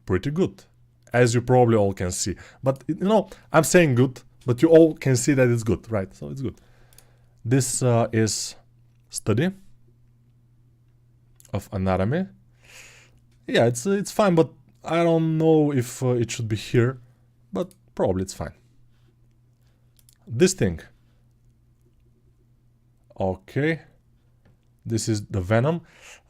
Speaker 1: Pretty good. As you probably all can see. But, you know, I'm saying good, but you all can see that it's good, right? So it's good. This is study. of anatomy. Yeah, it's fine, but I don't know if it should be here, but probably it's fine. This thing. Okay. This is the Venom.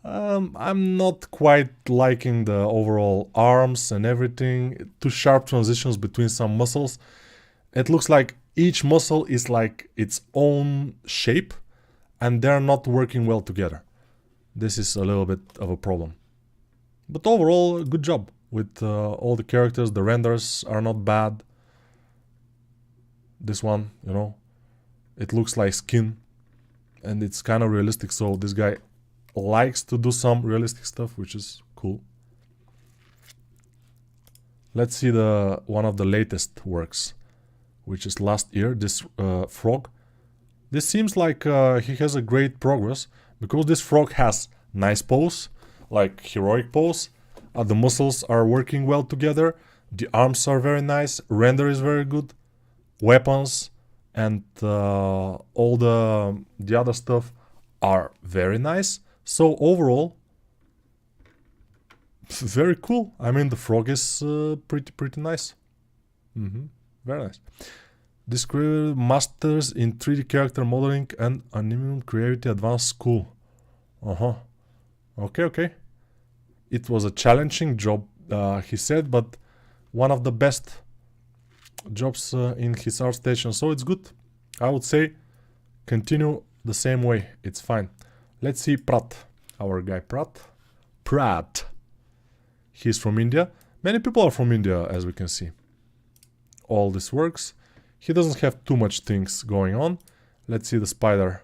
Speaker 1: I'm not quite liking the overall arms and everything. Too sharp transitions between some muscles. It looks like each muscle is like its own shape, and they're not working well together. This is a little bit of a problem. But overall, good job with all the characters. The renders are not bad. This one, you know, it looks like skin, and it's kind of realistic, so this guy likes to do some realistic stuff, which is cool. Let's see the one of the latest works, which is last year, this frog. This seems like he has a great progress, because this frog has nice pose, like heroic pose. The muscles are working well together, the arms are very nice, render is very good, weapons and all the other stuff are very nice. So overall, very cool. I mean, the frog is pretty nice. Very nice. This creator masters in 3D character modeling and animation creativity advanced school. Okay. It was a challenging job, he said, but one of the best jobs in his ArtStation, so it's good. I would say continue the same way, it's fine. Let's see Prat, our guy Prat. He's from India. Many people are from India, as we can see. All this works. He doesn't have too much things going on. Let's see the spider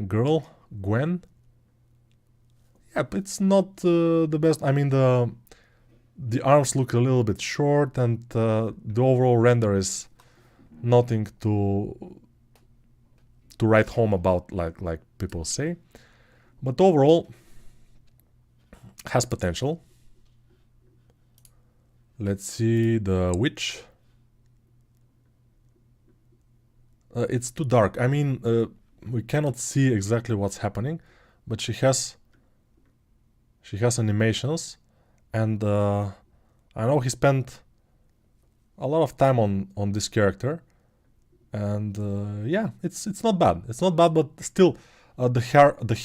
Speaker 1: girl, Gwen. Yep, it's not the best. I mean, the arms look a little bit short, and the overall render is nothing to write home about, like people say. But overall, has potential. Let's see the witch. It's too dark. I mean, we cannot see exactly what's happening, but she has animations, and I know he spent a lot of time on this character, and yeah, it's not bad. It's not bad, but still, the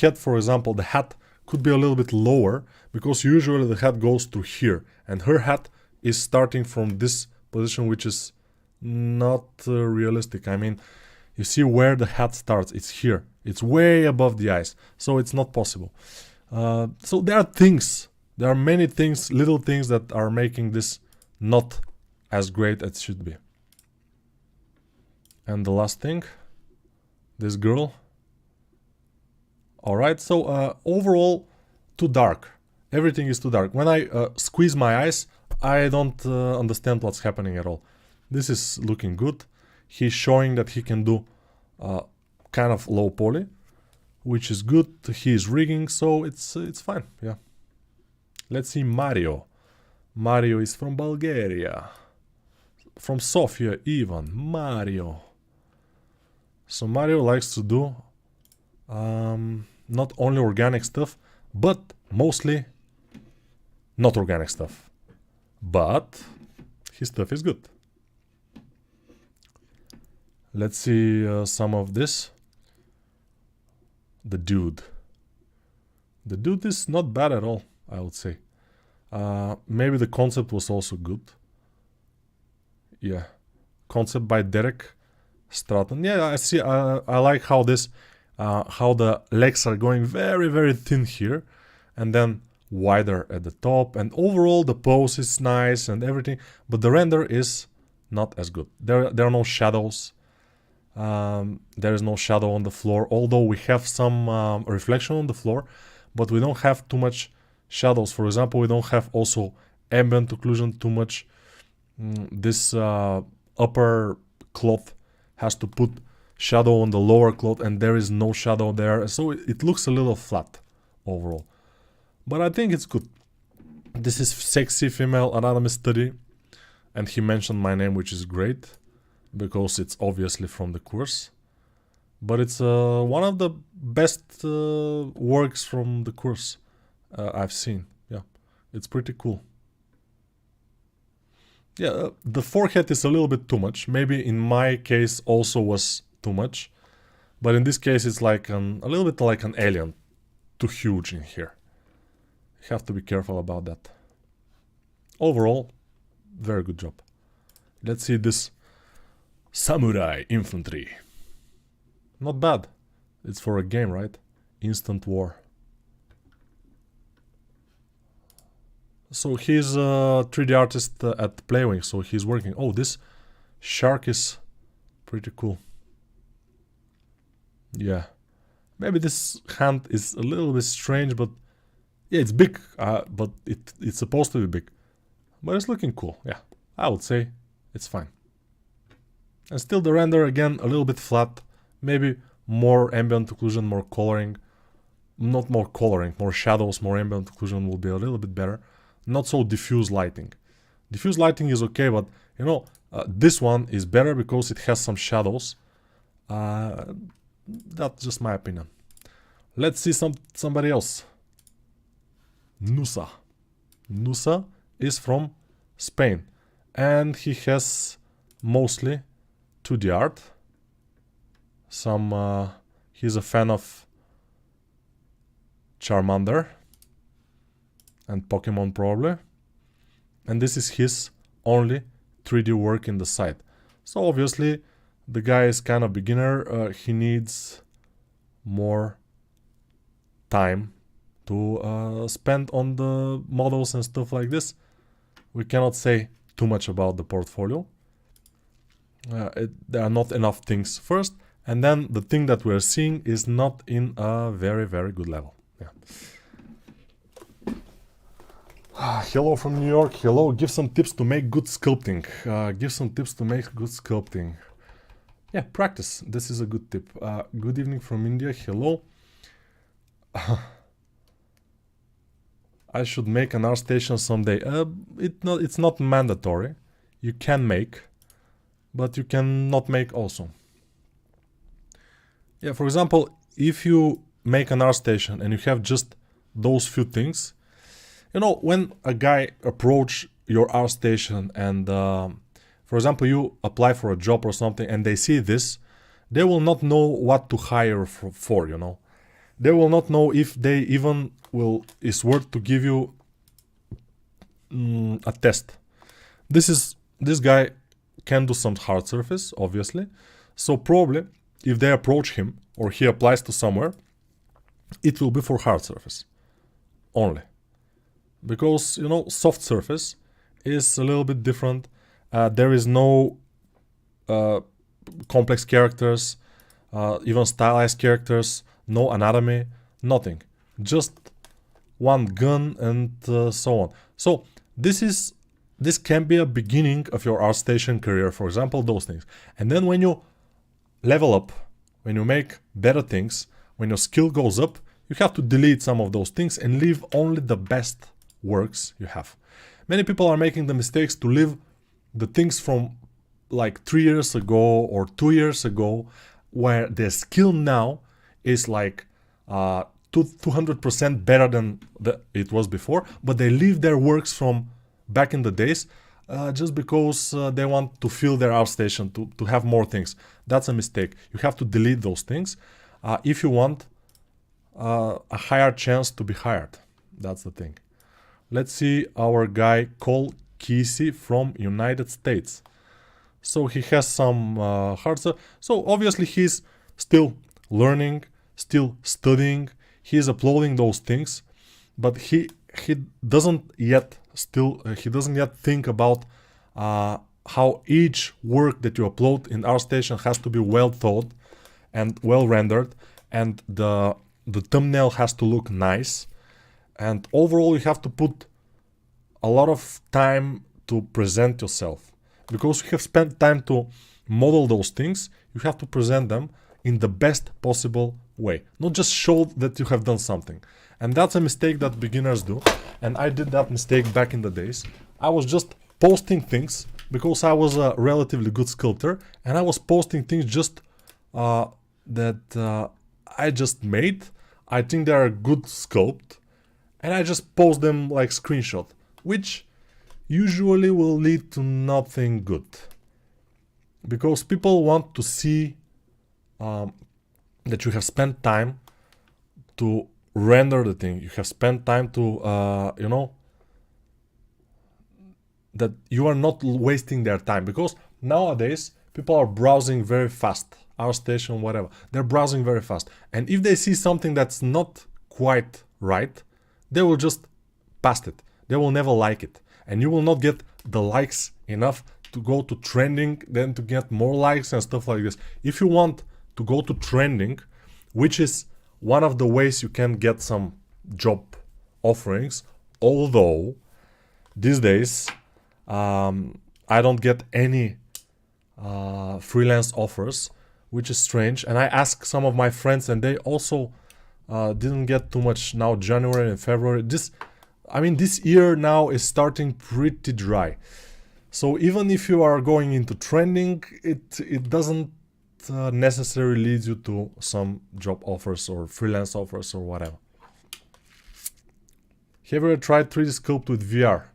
Speaker 1: head, for example, the hat could be a little bit lower, because usually the hat goes to here, and her hat is starting from this position, which is not realistic. I mean, you see where the hat starts, it's here, it's way above the eyes, so it's not possible. So there are many things, little things, that are making this not as great as it should be. And the last thing, this girl. Alright, so overall, too dark. Everything is too dark. When I squeeze my eyes, I don't understand what's happening at all. This is looking good. He's showing that he can do kind of low poly, which is good. He's rigging, so it's fine. Yeah. Let's see Mario. Mario is from Bulgaria. From Sofia even. Mario. So Mario likes to do not only organic stuff, but mostly not organic stuff. But his stuff is good. Let's see some of this. The dude. The dude is not bad at all, I would say. Maybe the concept was also good. Yeah. Concept by Derek Stratton. Yeah, I see. I like how this, how the legs are going very, very thin here, and then wider at the top. And overall, the pose is nice and everything, but the render is not as good. There are no shadows. There is no shadow on the floor, although we have some reflection on the floor, but we don't have too much shadows. For example, we don't have also ambient occlusion too much. This upper cloth has to put shadow on the lower cloth, and there is no shadow there, so it looks a little flat overall. But I think it's good. This is sexy female anatomy study, and he mentioned my name, which is great, because it's obviously from the course. But it's one of the best works from the course. I've seen. Yeah, it's pretty cool. Yeah, the forehead is a little bit too much. Maybe in my case also was too much. But in this case it's like a little bit like an alien. Too huge in here. You have to be careful about that. Overall, very good job. Let's see this samurai infantry. Not bad. It's for a game, right? Instant war. So he's a 3D artist at Playwing, so he's working. Oh, this shark is pretty cool. Yeah. Maybe this hand is a little bit strange, but yeah, it's big, but it's supposed to be big. But it's looking cool, yeah. I would say it's fine. And still the render, again, a little bit flat. Maybe more ambient occlusion, more coloring. Not more coloring, more shadows, more ambient occlusion will be a little bit better. Not so diffuse lighting. Diffuse lighting is okay, but you know, this one is better because it has some shadows. That's just my opinion. Let's see somebody else. Nusa. Nusa is from Spain, and he has mostly 2D art. He's a fan of Charmander and Pokemon probably, and this is his only 3D work in the site. So obviously the guy is kind of beginner. He needs more time to spend on the models and stuff like this. We cannot say too much about the portfolio. There are not enough things first, and then the thing that we're seeing is not in a very, very good level. Yeah. Hello from New York. Hello. Give some tips to make good sculpting. Give some tips to make good sculpting. Yeah, practice. This is a good tip. Good evening from India. Hello. I should make an ArtStation someday. It's not mandatory. You can make, but you can not make also. Yeah, for example, if you make an ArtStation and you have just those few things, you know, when a guy approach your ArtStation and, for example, you apply for a job or something and they see this, they will not know what to hire for, you know. They will not know if they even is worth to give you a test. This guy can do some hard surface, obviously. So probably if they approach him or he applies to somewhere, it will be for hard surface only. Because, you know, soft surface is a little bit different. There is no complex characters, even stylized characters, no anatomy, nothing. Just one gun and so on. So this can be a beginning of your ArtStation career, for example, those things. And then when you level up, when you make better things, when your skill goes up, you have to delete some of those things and leave only the best works you have. Many people are making the mistakes to leave the things from like 3 years ago or 2 years ago, where their skill now is like 200% better than it was before, but they leave their works from back in the days just because they want to fill their ArtStation to have more things. That's a mistake. You have to delete those things if you want a higher chance to be hired. That's the thing. Let's see our guy Cole Kesey from United States. So he has some hard stuff. So obviously he's still learning, still studying. He's uploading those things, but he doesn't yet think about how each work that you upload in ArtStation has to be well thought and well rendered, and the thumbnail has to look nice, and overall you have to put a lot of time to present yourself, because you have spent time to model those things. You have to present them in the best possible way, not just show that you have done something. And that's a mistake that beginners do, and I did that mistake back in the days. I was just posting things because I was a relatively good sculptor, and I was posting things just that I just made. I think they are a good sculpt, and I just post them like screenshot, which usually will lead to nothing good, because people want to see that you have spent time to render the thing, you have spent time to you know, that you are not wasting their time, because nowadays people are browsing very fast, ArtStation, whatever, they're browsing very fast, and if they see something that's not quite right, they will just pass it, they will never like it, and you will not get the likes enough to go to trending, then to get more likes and stuff like this. If you want to go to trending, which is one of the ways you can get some job offerings, although these days I don't get any freelance offers, which is strange, and I asked some of my friends and they also didn't get too much now. January and February, this year now is starting pretty dry, so even if you are going into trending, it doesn't necessarily lead you to some job offers or freelance offers or whatever. Have you ever tried 3D Sculpt with VR?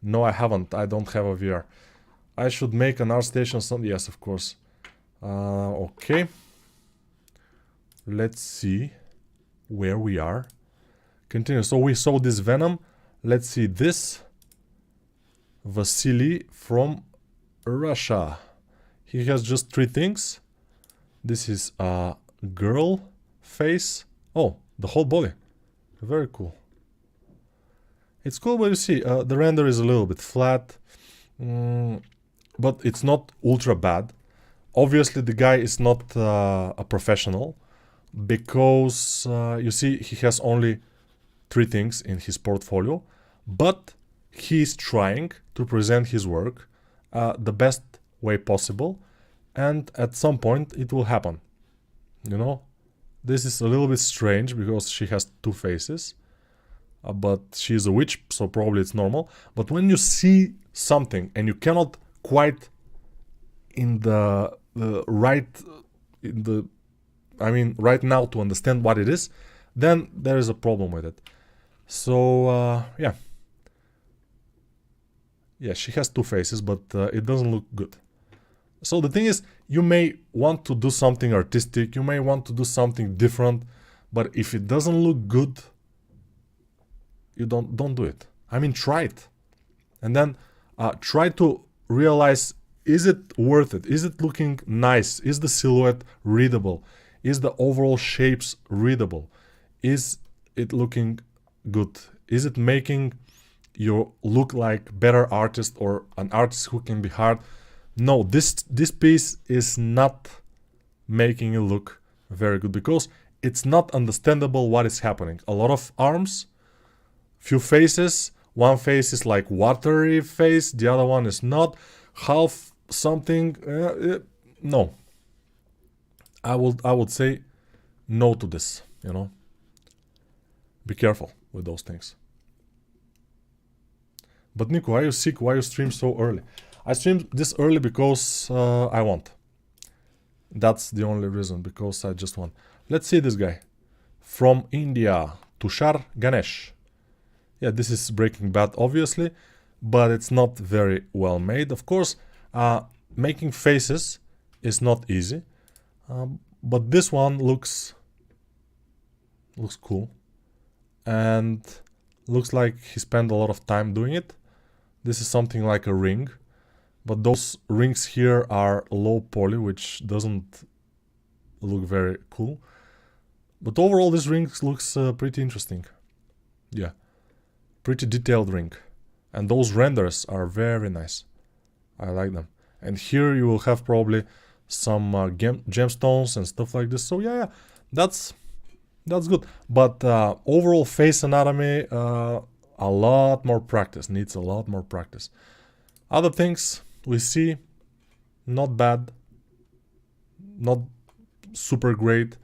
Speaker 1: No, I haven't. I don't have a VR. I should make an ArtStation some. Yes, of course. Okay. Let's see where we are. Continue. So we saw this Venom. Let's see this. Vasily from Russia. He has just 3 things. This is a girl face. Oh, the whole body. Very cool. It's cool, but you see, the render is a little bit flat, but it's not ultra bad. Obviously, the guy is not a professional, because you see, he has only 3 things in his portfolio, but he's trying to present his work the best way possible, and at some point it will happen. You know, this is a little bit strange because she has 2 faces. But she's a witch, so probably it's normal. But when you see something and you cannot quite right now to understand what it is, then there is a problem with it. So yeah, she has 2 faces, but it doesn't look good. So the thing is, you may want to do something artistic, you may want to do something different, but if it doesn't look good, you don't do it. Try it, and then try to realize, is it worth it? Is it looking nice? Is the silhouette readable? Is the overall shapes readable? Is it looking good? Is it making you look like better artist or an artist who can be hired? No, this piece is not making it look very good, because it's not understandable what is happening. A lot of arms, few faces, one face is like watery face, the other one is not, half something. No, I would say no to this, you know. Be careful with those things. But Nico, why are you sick? Why you stream so early? I stream this early because I want. That's the only reason, because I just want. Let's see this guy from India, Tushar Ganesh. Yeah, this is Breaking Bad, obviously, but it's not very well made. Of course, making faces is not easy, but this one looks cool, and looks like he spent a lot of time doing it. This is something like a ring, but those rings here are low poly, which doesn't look very cool. But overall, this ring looks pretty interesting. Yeah. Pretty detailed ring, and those renders are very nice. I like them. And here you will have probably some gemstones and stuff like this. So yeah, that's good. But overall face anatomy, a lot more practice. Needs a lot more practice. Other things we see, not bad, not super great,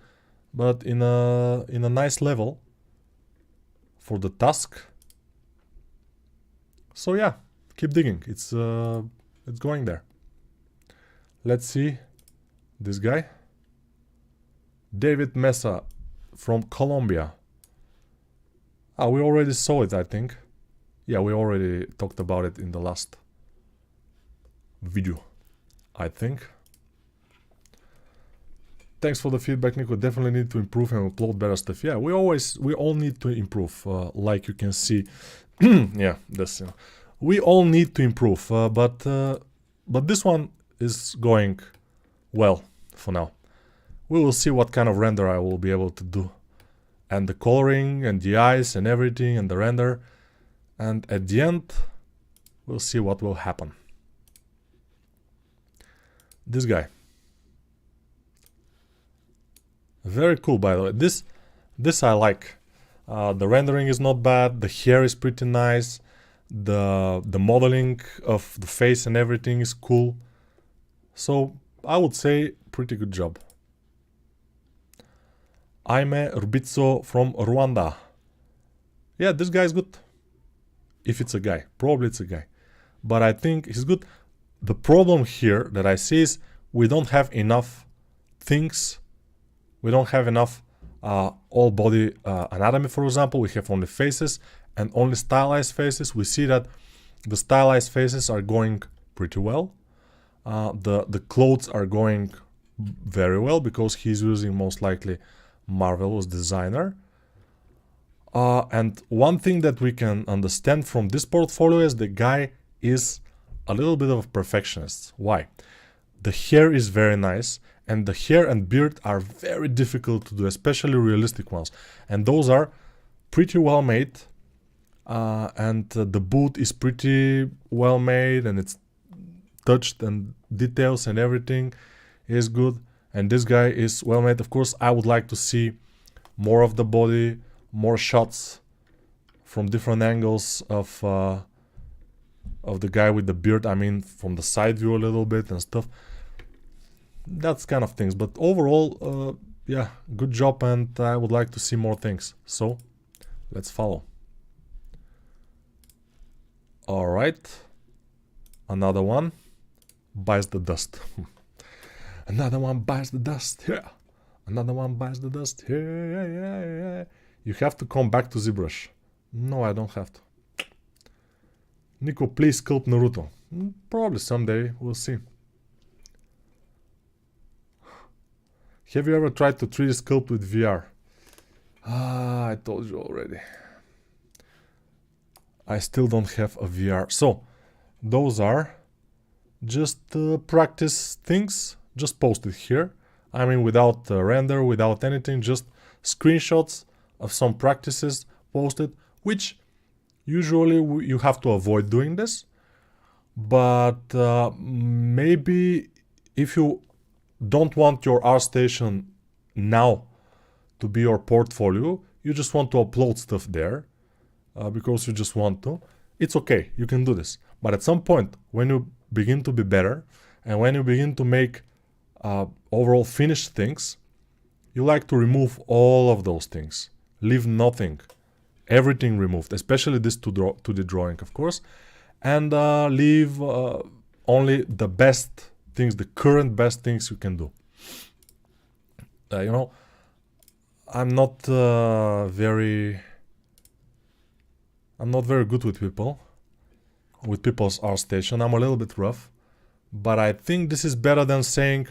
Speaker 1: but in a nice level for the task. So yeah, keep digging. It's going there. Let's see this guy, David Mesa from Colombia. We already saw it, I think. Yeah, we already talked about it in the last video, I think. Thanks for the feedback, Nico. Definitely need to improve and upload better stuff. Yeah, we all need to improve, like you can see. Yeah, this, you know. We all need to improve, but this one is going well for now. We will see what kind of render I will be able to do. And the coloring and the eyes and everything and the render. And at the end, we'll see what will happen. This guy. Very cool, by the way. This I like. The rendering is not bad. The hair is pretty nice. The modeling of the face and everything is cool. So I would say pretty good job. Aime Rubizzo from Rwanda. Yeah, this guy is good. If it's a guy. Probably it's a guy. But I think he's good. The problem here that I see is we don't have enough things. We don't have enough all body anatomy, for example. We have only faces and only stylized faces. We see that the stylized faces are going pretty well. The clothes are going very well because he's using most likely Marvelous Designer. And one thing that we can understand from this portfolio is the guy is a little bit of a perfectionist. Why? The hair is very nice, and the hair and beard are very difficult to do, especially realistic ones. And those are pretty well made, and the boot is pretty well made, and it's touched, and details and everything is good. And this guy is well made. Of course, I would like to see more of the body, more shots from different angles of the guy with the beard. I mean, from the side view a little bit and stuff. That's kind of things. But overall, yeah, good job, and I would like to see more things. So, let's follow. Alright. Another one bites the dust. Another one bites the dust. Yeah. Another one bites the dust. Yeah. You have to come back to ZBrush. No, I don't have to. Nico, please sculpt Naruto. Probably someday. We'll see. Have you ever tried to 3D sculpt with VR? I told you already. I still don't have a VR. So, those are just practice things. Just posted here. I mean, without render, without anything, just screenshots of some practices posted, which usually you have to avoid doing this. But maybe if you don't want your ArtStation now to be your portfolio, you just want to upload stuff there because you just want to, it's okay, you can do this. But at some point, when you begin to be better and when you begin to make overall finished things, you like to remove all of those things. Leave nothing. Everything removed, especially this 2D drawing, of course. And leave only the best things, the current best things you can do. You know, I'm not very good with people's ArtStation. I'm a little bit rough. But I think this is better than saying,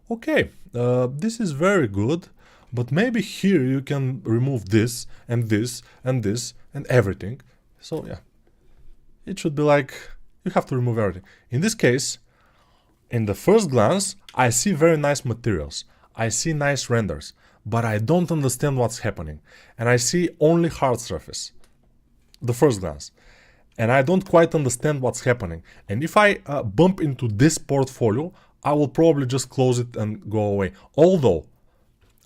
Speaker 1: okay, this is very good, but maybe here you can remove this and this and this and everything. So yeah, it should be like you have to remove everything. In this case, in the first glance, I see very nice materials. I see nice renders, but I don't understand what's happening. And I see only hard surface, the first glance. And I don't quite understand what's happening. And if I bump into this portfolio, I will probably just close it and go away. Although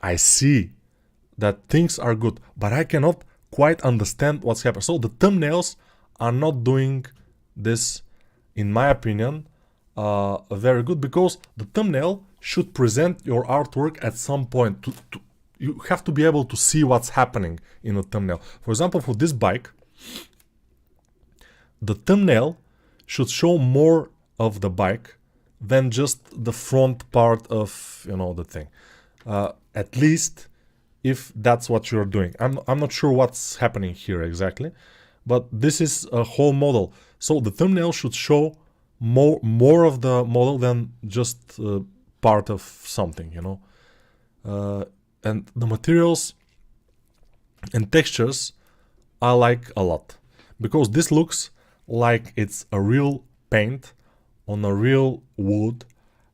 Speaker 1: I see that things are good, but I cannot quite understand what's happening. So the thumbnails are not doing this, in my opinion, very good, because the thumbnail should present your artwork at some point. You have to be able to see what's happening in a thumbnail. For example, for this bike, the thumbnail should show more of the bike than just the front part of, you know, the thing. At least if that's what you're doing. I'm not sure what's happening here exactly, but this is a whole model. So the thumbnail should show more of the model than just part of something, you know. And the materials and textures I like a lot, because this looks like it's a real paint on a real wood,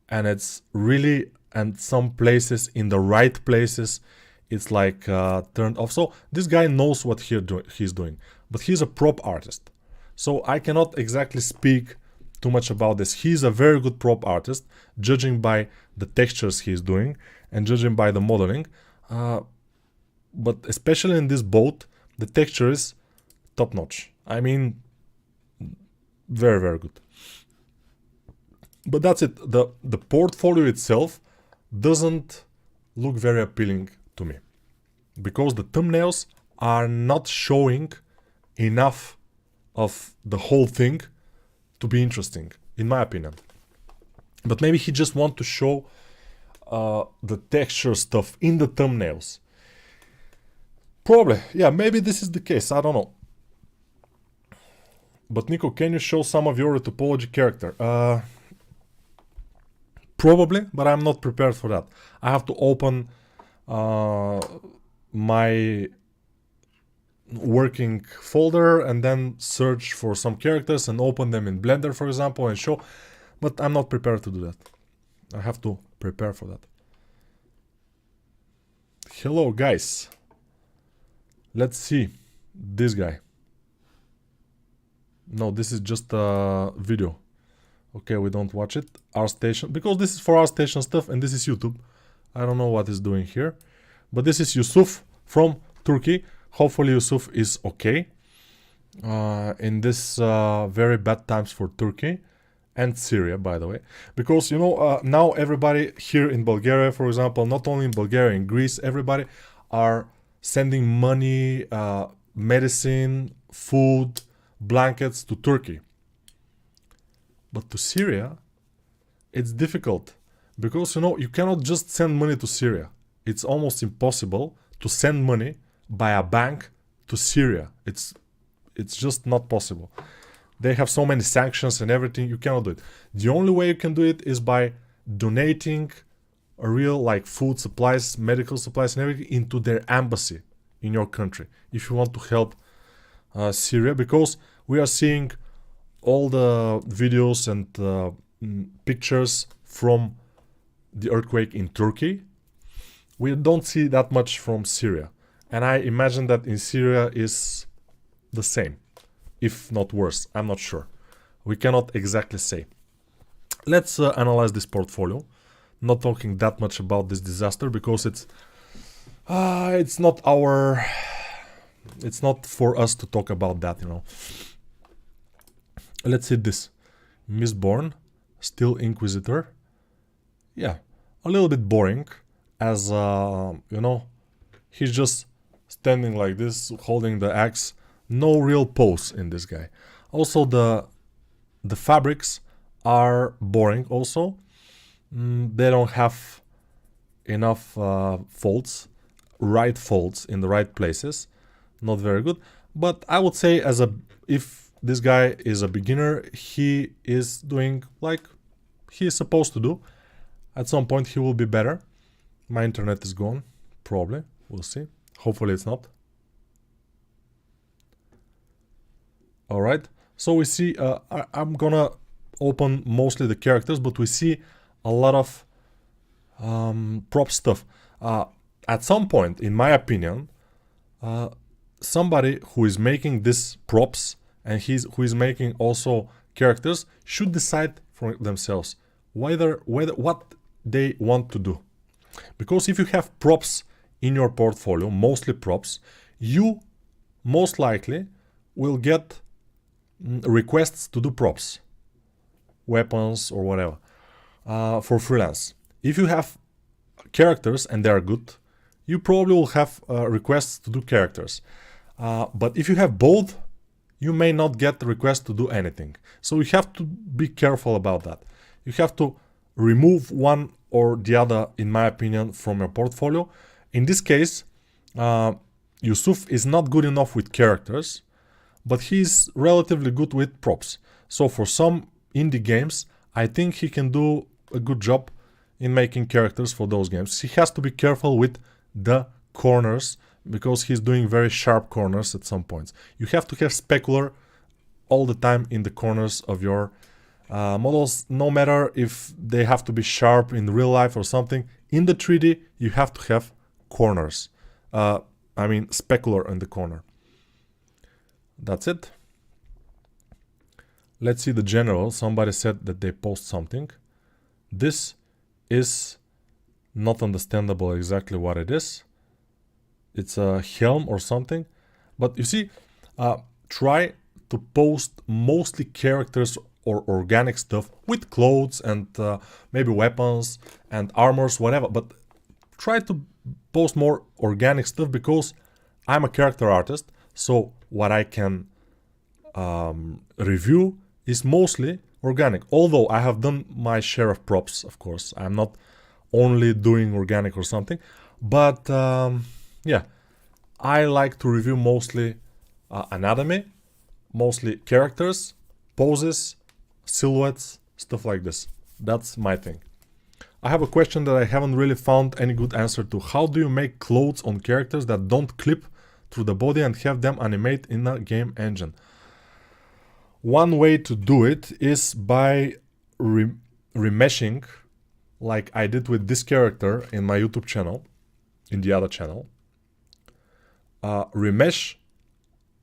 Speaker 1: and it's really, and some places, in the right places, it's like turned off. So this guy knows what he's doing, but he's a prop artist, so I cannot exactly speak too much about this. He's a very good prop artist, judging by the textures he's doing and judging by the modeling, but especially in this boat, the texture is top notch. I mean, very, very good. But that's it. The portfolio itself doesn't look very appealing to me, because the thumbnails are not showing enough of the whole thing to be interesting, in my opinion. But maybe he just wants to show the texture stuff in the thumbnails. Probably, yeah, maybe this is the case, I don't know. But Nico, can you show some of your topology character? Probably, but I'm not prepared for that. I have to open my working folder and then search for some characters and open them in Blender, for example, and show. But I'm not prepared to do that. I have to prepare for that. Hello, guys. Let's see this guy. No, this is just a video. Okay, we don't watch it. ArtStation, because this is for ArtStation stuff and this is YouTube. I don't know what it's doing here. But this is Yusuf from Turkey. Hopefully Yusuf is okay in this very bad times for Turkey and Syria, by the way. Because, you know, now everybody here in Bulgaria, for example, not only in Bulgaria, in Greece, everybody are sending money, medicine, food, blankets to Turkey. But to Syria, it's difficult, because, you know, you cannot just send money to Syria. It's almost impossible to send money by a bank to Syria. It's just not possible. They have so many sanctions and everything, you cannot do it. The only way you can do it is by donating a real, like, food supplies, medical supplies and everything into their embassy in your country, if you want to help Syria, because we are seeing all the videos and pictures from the earthquake in Turkey. We don't see that much from Syria, and I imagine that in Syria is the same, if not worse. I'm not sure. We cannot exactly say. Let's analyze this portfolio. Not talking that much about this disaster, because it's not our, it's not for us to talk about that, you know. Let's see this. Mistborn, Still Inquisitor. Yeah, a little bit boring, as you know, he's just standing like this, holding the axe. No real pose in this guy. Also, the fabrics are boring also. They don't have enough folds, right folds in the right places. Not very good. But I would say, as a, if this guy is a beginner, he is doing like he is supposed to do. At some point he will be better. My internet is gone, probably. We'll see. Hopefully it's not. Alright, so we see, I'm gonna open mostly the characters, but we see a lot of prop stuff. At some point, in my opinion, somebody who is making these props and who is making also characters should decide for themselves whether what they want to do. Because if you have props in your portfolio, mostly props, you most likely will get requests to do props, weapons or whatever, for freelance. If you have characters and they are good, you probably will have requests to do characters. But if you have both, you may not get the request to do anything. So you have to be careful about that. You have to remove one or the other, in my opinion, from your portfolio. In this case, Yusuf is not good enough with characters, but he's relatively good with props. So for some indie games, I think he can do a good job in making characters for those games. He has to be careful with the corners because he's doing very sharp corners at some points. You have to have specular all the time in the corners of your models, no matter if they have to be sharp in real life or something. In the 3D, you have to have corners. I mean, specular in the corner. That's it. Let's see the general. Somebody said that they post something. This is not understandable exactly what it is. It's a helm or something. But you see, try to post mostly characters or organic stuff with clothes and maybe weapons and armors, whatever. But try to post more organic stuff because I'm a character artist. So what I can review is mostly organic. Although I have done my share of props, of course. I'm not only doing organic or something. But yeah, I like to review mostly anatomy, mostly characters, poses, silhouettes, stuff like this. That's my thing. I have a question that I haven't really found any good answer to. How do you make clothes on characters that don't clip through the body and have them animate in a game engine? One way to do it is by remeshing, like I did with this character in my YouTube channel, in the other channel. Remesh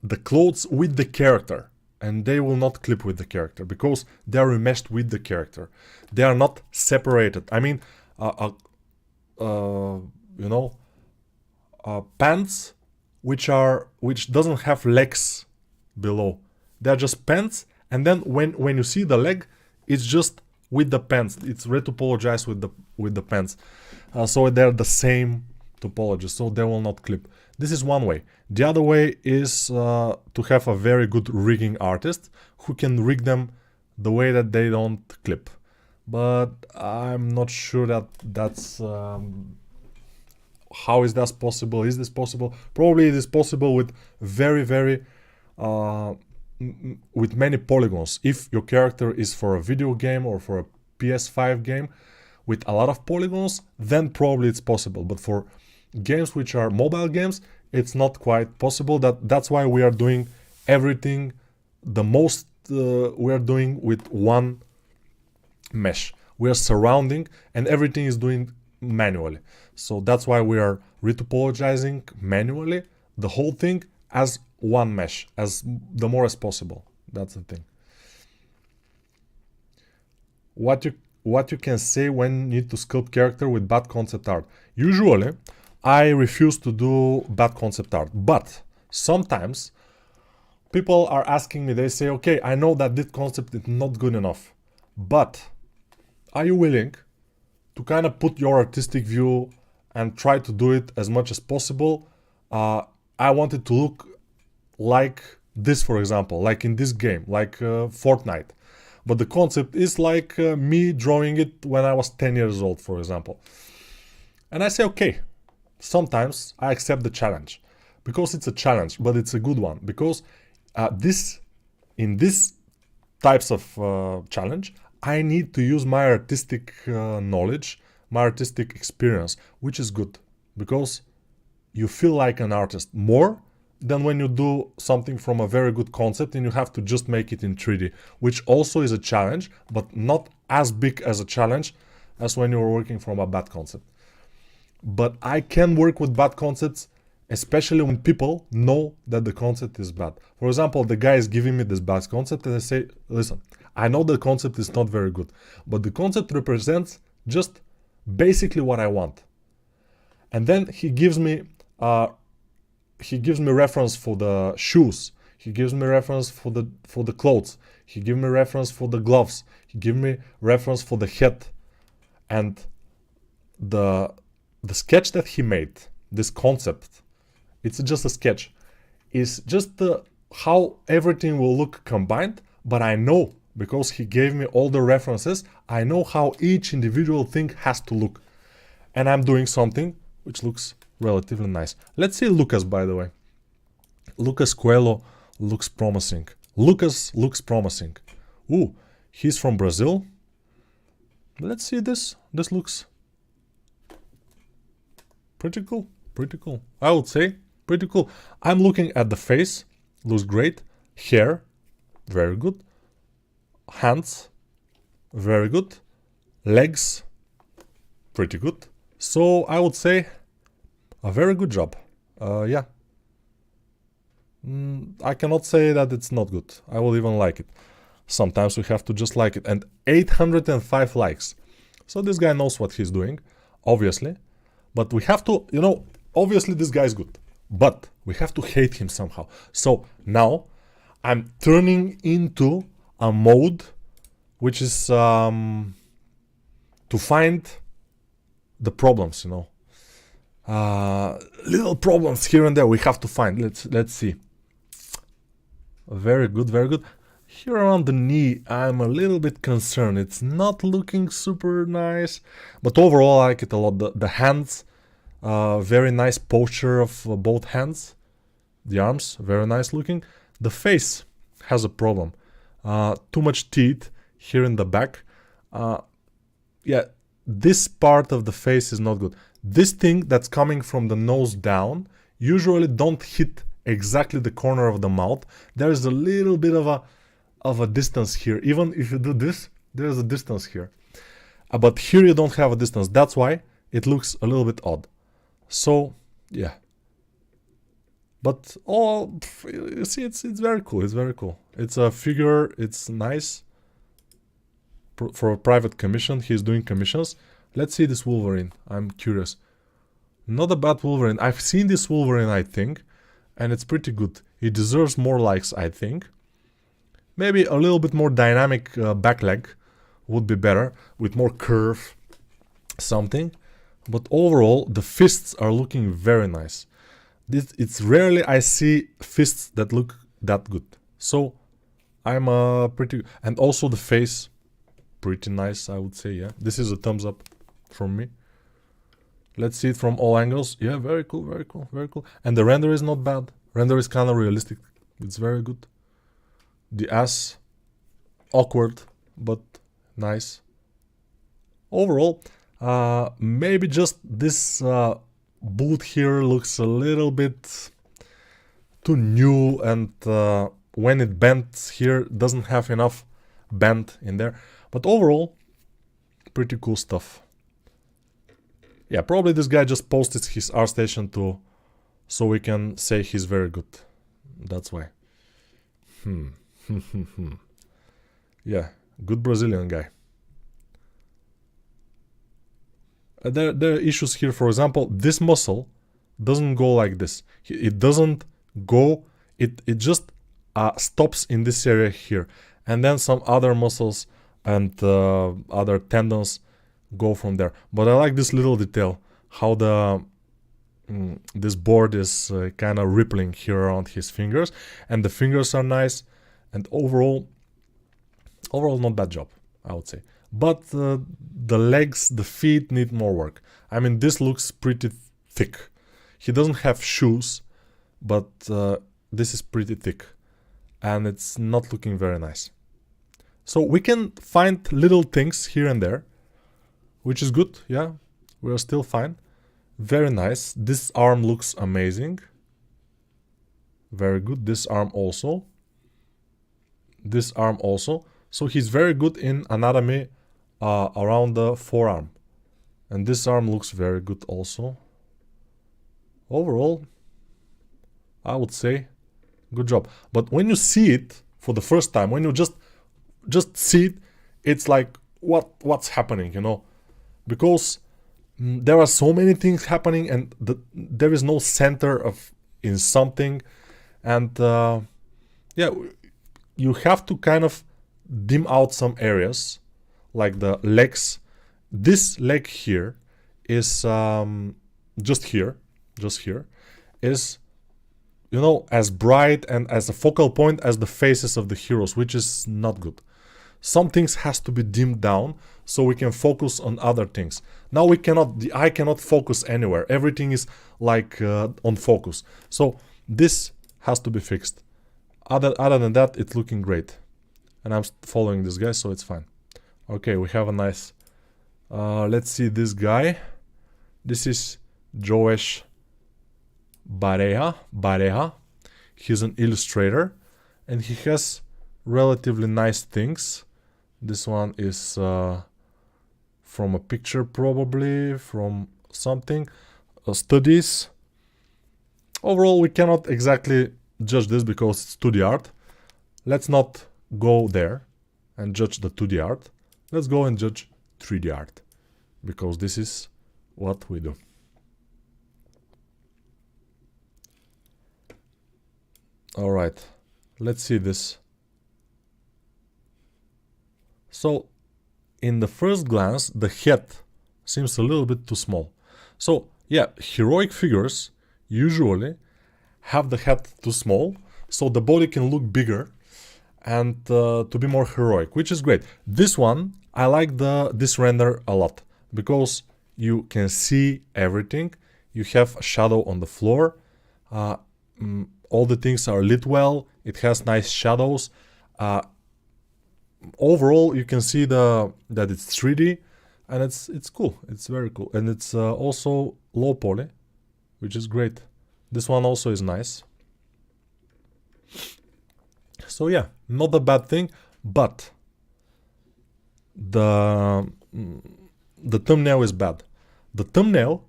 Speaker 1: the clothes with the character, and they will not clip with the character because they are remeshed with the character. They are not separated. I mean, pants which doesn't have legs below. They're just pants, and then when you see the leg, it's just with the pants. It's retopologized with the pants, so they're the same topology, so they will not clip. This is one way. The other way is to have a very good rigging artist who can rig them the way that they don't clip. But I'm not sure that that's how is that possible? Is this possible? Probably it is possible with very with many polygons. If your character is for a video game or for a PS5 game with a lot of polygons, then probably it's possible. But for games which are mobile games, it's not quite possible. That's why we are doing everything the most we are doing with one mesh. We are surrounding and everything is doing manually. So that's why we are retopologizing manually the whole thing as one mesh, as the more as possible. That's the thing. What you can say when you need to sculpt character with bad concept art? Usually I refuse to do bad concept art, but sometimes people are asking me, they say, okay, I know that this concept is not good enough, but are you willing to kind of put your artistic view and try to do it as much as possible? I want it to look like this, for example, like in this game, like Fortnite. But the concept is like me drawing it when I was 10 years old, for example. And I say, okay, sometimes I accept the challenge because it's a challenge, but it's a good one because in this types of challenge, I need to use my artistic knowledge, my artistic experience, which is good because you feel like an artist more than when you do something from a very good concept and you have to just make it in 3D, which also is a challenge, but not as big as a challenge as when you're working from a bad concept. But I can work with bad concepts, especially when people know that the concept is bad. For example, the guy is giving me this bad concept and I say, listen, I know the concept is not very good, but the concept represents just basically what I want. And then he gives me reference for the shoes. He gives me reference for the clothes. He gives me reference for the gloves. He gives me reference for the hat. And the sketch that he made, this concept, it's just a sketch. It's just how everything will look combined, but I know, because he gave me all the references, I know how each individual thing has to look. And I'm doing something which looks relatively nice. Let's see Lucas, by the way. Lucas Coelho looks promising. Lucas looks promising. Ooh, he's from Brazil. Let's see this. This looks pretty cool. Pretty cool. I would say pretty cool. I'm looking at the face. Looks great. Hair, very good. Hands, very good. Legs, pretty good. So I would say a very good job. Yeah. I cannot say that it's not good. I will even like it. Sometimes we have to just like it. And 805 likes. So this guy knows what he's doing, obviously. But we have to, you know, obviously this guy is good. But we have to hate him somehow. So now I'm turning into a mode which is to find the problems, you know. Little problems here and there we have to find. Let's see. Very good, very good. Here around the knee, I'm a little bit concerned. It's not looking super nice, but overall I like it a lot. The hands, very nice posture of both hands. The arms, very nice looking. The face has a problem. Too much teeth here in the back. Yeah, this part of the face is not good. This thing that's coming from the nose down usually don't hit exactly the corner of the mouth. There's a little bit of a distance here. Even if you do this, there's a distance here. But here you don't have a distance. That's why it looks a little bit odd. So, yeah. But, oh, you see, it's very cool. It's very cool. It's a figure. It's nice. For a private commission. He's doing commissions. Let's see this Wolverine. I'm curious. Not a bad Wolverine. I've seen this Wolverine, I think. And it's pretty good. He deserves more likes, I think. Maybe a little bit more dynamic back leg would be better. With more curve. Something. But overall, the fists are looking very nice. It's rarely I see fists that look that good. So, I'm pretty... And also the face. Pretty nice, I would say, yeah. This is a thumbs up from me. Let's see it from all angles. Yeah, very cool, very cool, very cool. And the render is not bad. Render is kind of realistic. It's very good. The ass, awkward, but nice. Overall, maybe just this boot here looks a little bit too new, and when it bends here, doesn't have enough bend in there. But overall, pretty cool stuff. Yeah, probably this guy just posted his ArtStation too, so we can say he's very good. That's why. Yeah, good Brazilian guy. There are issues here. For example, this muscle doesn't go like this. It doesn't go, it just stops in this area here. And then some other muscles and other tendons go from there. But I like this little detail, how the this board is kind of rippling here around his fingers, and the fingers are nice, and overall not bad job, I would say. But the legs, the feet need more work. I mean, this looks pretty thick. He doesn't have shoes, but this is pretty thick, and it's not looking very nice. So we can find little things here and there, which is good. Yeah, we're still fine. Very nice. This arm looks amazing. Very good. This arm also. This arm also. So he's very good in anatomy around the forearm. And this arm looks very good also. Overall, I would say good job. But when you see it for the first time, when you just see it, it's like, what's happening, you know? Because there are so many things happening, and there is no center in something, and yeah, you have to kind of dim out some areas, like the legs. This leg here is just here is, you know, as bright and as a focal point as the faces of the heroes, which is not good. some things has to be dimmed down so we can focus on other things. Now we cannot, the eye cannot focus anywhere. Everything is like on focus. So this has to be fixed. Other than that, it's looking great. And I'm following this guy, so it's fine. Okay, we have a nice, let's see this guy. This is Joesh Bareha. He's an illustrator and he has relatively nice things. This one is from a picture, probably from something, studies. Overall, we cannot exactly judge this because it's 2D art. Let's not go there and judge the 2D art. Let's go and judge 3D art, because this is what we do. All right, let's see this. So in the first glance, the head seems a little bit too small. So yeah, heroic figures usually have the head too small, so the body can look bigger and to be more heroic, which is great. This one, I like this render a lot because you can see everything. You have a shadow on the floor. All the things are lit well. It has nice shadows. Overall, you can see that it's 3D, and it's cool. It's very cool, and it's also low poly, which is great. This one also is nice. So yeah, not a bad thing, but the thumbnail is bad. The thumbnail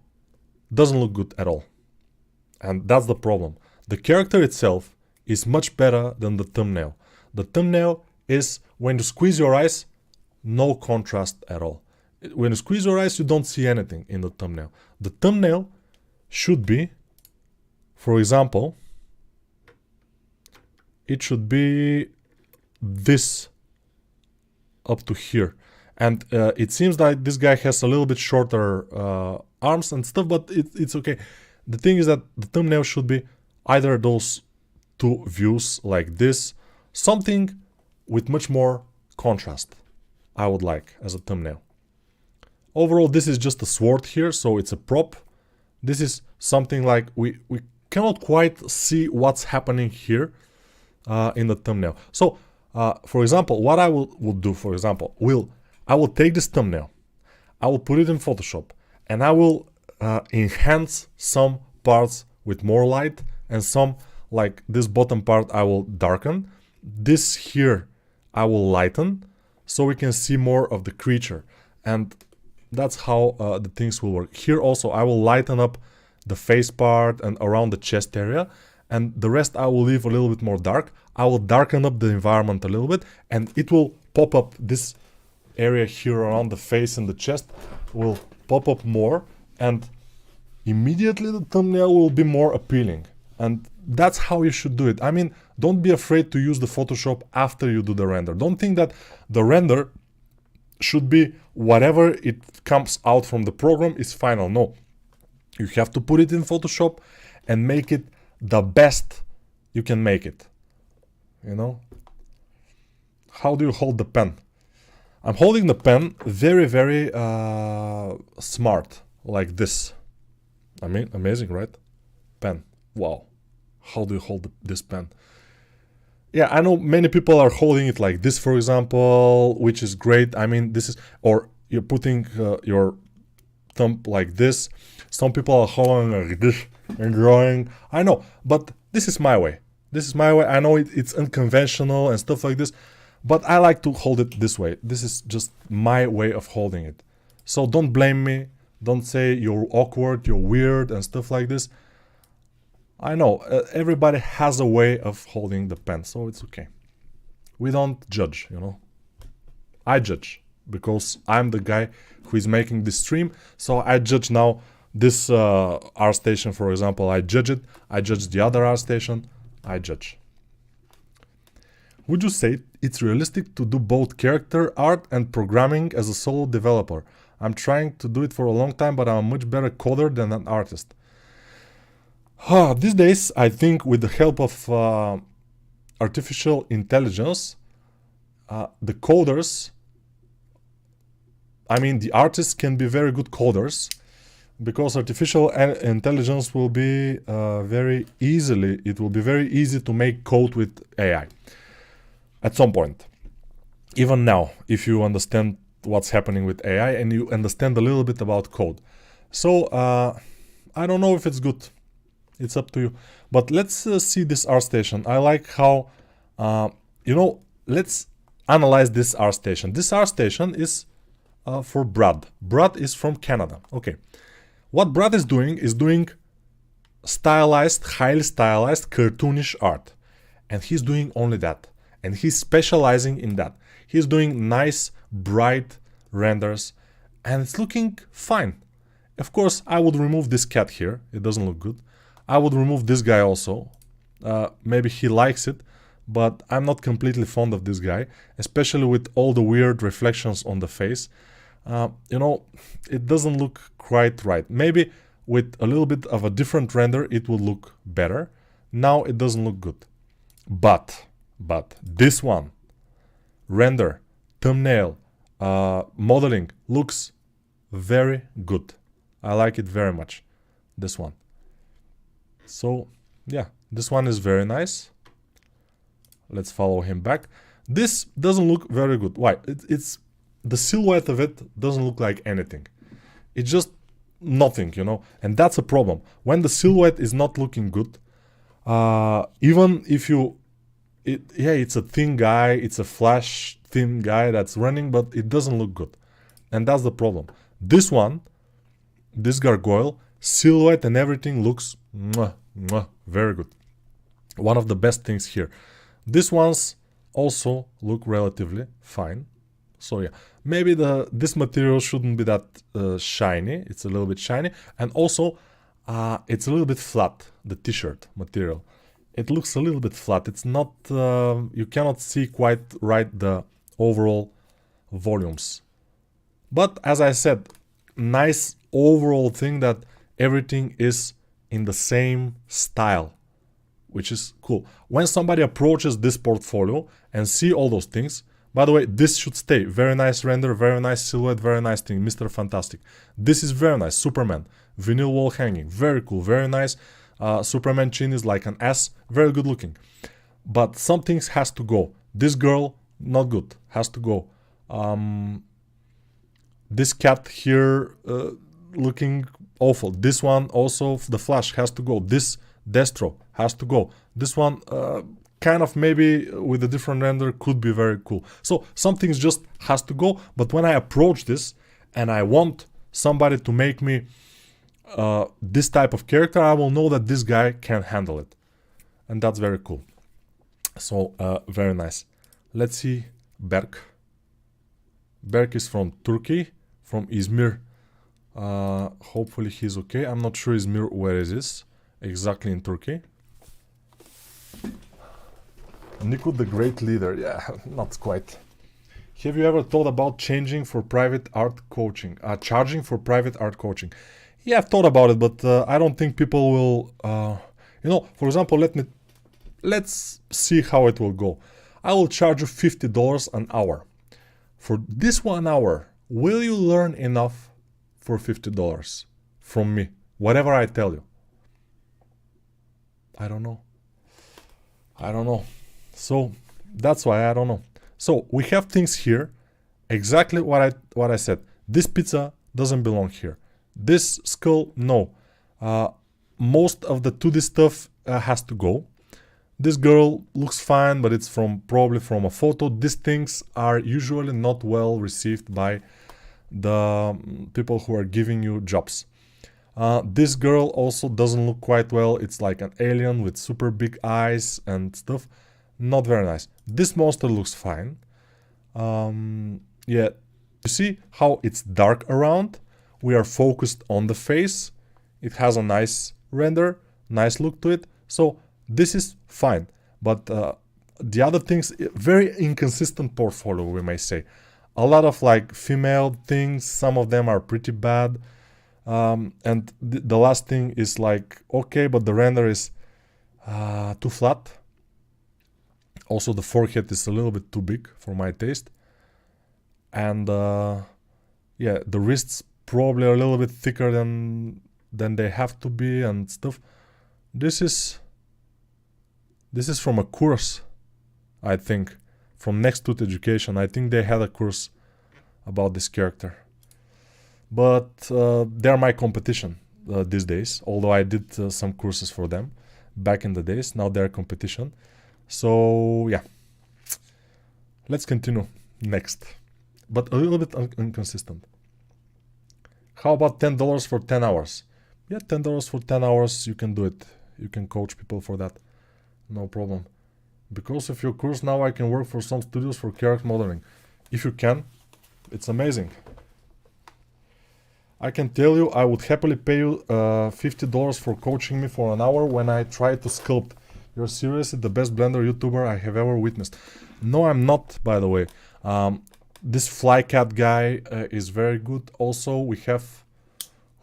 Speaker 1: doesn't look good at all, and that's the problem. The character itself is much better than the thumbnail. The thumbnail is, when you squeeze your eyes, no contrast at all. When you squeeze your eyes, you don't see anything in the thumbnail. The thumbnail should be, for example, it should be this up to here. And it seems like this guy has a little bit shorter arms and stuff, but it's okay. The thing is that the thumbnail should be either those two views like this, something with much more contrast, I would like as a thumbnail. Overall, this is just a sword here, so it's a prop. This is something like we cannot quite see what's happening here in the thumbnail. So, for example, what I will do, for example, I will take this thumbnail, I will put it in Photoshop, and I will enhance some parts with more light, and some, like this bottom part, I will darken. This here I will lighten, so we can see more of the creature, and that's how the things will work. Here also I will lighten up the face part and around the chest area, and the rest I will leave a little bit more dark. I will darken up the environment a little bit, and it will pop up. This area here around the face and the chest will pop up more, and immediately the thumbnail will be more appealing. And that's how you should do it. I mean, don't be afraid to use the Photoshop after you do the render. Don't think that the render should be whatever it comes out from the program is final. No, you have to put it in Photoshop and make it the best you can make it. You know? How do you hold the pen? I'm holding the pen very, very smart, like this. I mean, amazing, right? Pen. Wow. How do you hold this pen? Yeah, I know many people are holding it like this, for example, which is great. I mean, this is, or you're putting your thumb like this. Some people are holding like this and drawing. I know, but this is my way. This is my way. I know it's unconventional and stuff like this, but I like to hold it this way. This is just my way of holding it. So don't blame me. Don't say you're awkward, you're weird and stuff like this. I know, everybody has a way of holding the pen, so it's okay. We don't judge, you know. I judge, because I'm the guy who is making this stream, so I judge now this ArtStation, for example. I judge it, I judge the other ArtStation, I judge. Would you say it's realistic to do both character art and programming as a solo developer? I'm trying to do it for a long time, but I'm a much better coder than an artist. These days, I think with the help of artificial intelligence, the coders, I mean the artists can be very good coders, because artificial intelligence will be it will be very easy to make code with AI at some point. Even now, if you understand what's happening with AI and you understand a little bit about code. So I don't know if it's good. It's up to you. But let's see this ArtStation. I like how, let's analyze this ArtStation. This ArtStation is for Brad. Brad is from Canada. Okay. What Brad is doing stylized, highly stylized, cartoonish art. And he's doing only that. And he's specializing in that. He's doing nice, bright renders. And it's looking fine. Of course, I would remove this cat here. It doesn't look good. I would remove this guy also. Maybe he likes it. But I'm not completely fond of this guy. Especially with all the weird reflections on the face. It doesn't look quite right. Maybe with a little bit of a different render, it would look better. Now it doesn't look good. But this one, render, thumbnail, modeling, looks very good. I like it very much, this one. So, yeah, this one is very nice. Let's follow him back. This doesn't look very good. Why? It's the silhouette of it doesn't look like anything. It's just nothing, and that's a problem. When the silhouette is not looking good, even if it's a thin guy, it's a flash thin guy that's running, but it doesn't look good. And that's the problem. This one, this gargoyle, silhouette and everything looks very good. One of the best things here. These ones also look relatively fine. So yeah, maybe this material shouldn't be that shiny. It's a little bit shiny. And also, it's a little bit flat, the t-shirt material. It looks a little bit flat. It's not, you cannot see quite right the overall volumes. But as I said, nice overall thing that everything is in the same style, which is cool. When somebody approaches this portfolio and see all those things, by the way, this should stay. Very nice render, very nice silhouette, very nice thing. Mr. Fantastic. This is very nice. Superman. Vinyl wall hanging. Very cool. Very nice. Superman chin is like an S. Very good looking. But some things has to go. This girl, not good. Has to go. This cat here looking awful. This one also, the Flash has to go. This Destro has to go. This one kind of maybe with a different render could be very cool. So some things just has to go. But when I approach this and I want somebody to make me this type of character, I will know that this guy can handle it. And that's very cool. So very nice. Let's see Berk. Berk is from Turkey, from Izmir. Hopefully he's okay. I'm not sure Izmir where is this exactly in Turkey. Nico the Great Leader, yeah, not quite. Have you ever thought about changing for private art coaching? Charging for private art coaching? Yeah, I've thought about it, but I don't think people will. For example, let's see how it will go. I will charge you $50 an hour. For this 1 hour, will you learn enough for $50 from me? Whatever I tell you. I don't know. So that's why I don't know. So we have things here, exactly what I said. This pizza doesn't belong here. This skull, no. Most of the 2D stuff has to go. This girl looks fine, but it's probably from a photo. These things are usually not well received by the people who are giving you jobs. This girl also doesn't look quite well. It's like an alien with super big eyes and stuff. Not very nice. This monster looks fine. Yeah, you see how it's dark around? We are focused on the face. It has a nice render, nice look to it. So this is fine. But the other things, very inconsistent portfolio, we may say. A lot of like female things. Some of them are pretty bad. And the last thing is like, okay, but the render is too flat. Also, the forehead is a little bit too big for my taste. And yeah, the wrists probably are a little bit thicker than they have to be and stuff. This is from a course, I think, from Next to Education. I think they had a course about this character. But they're my competition these days, although I did some courses for them back in the days. Now they're competition. So yeah, let's continue next. But a little bit inconsistent. How about $10 for 10 hours? Yeah, $10 for 10 hours, you can do it. You can coach people for that. No problem. Because of your course, now I can work for some studios for character modeling. If you can, it's amazing. I can tell you, I would happily pay you $50 for coaching me for an hour when I try to sculpt. You're seriously the best Blender YouTuber I have ever witnessed. No, I'm not, by the way. This Flycat guy is very good. Also, we have...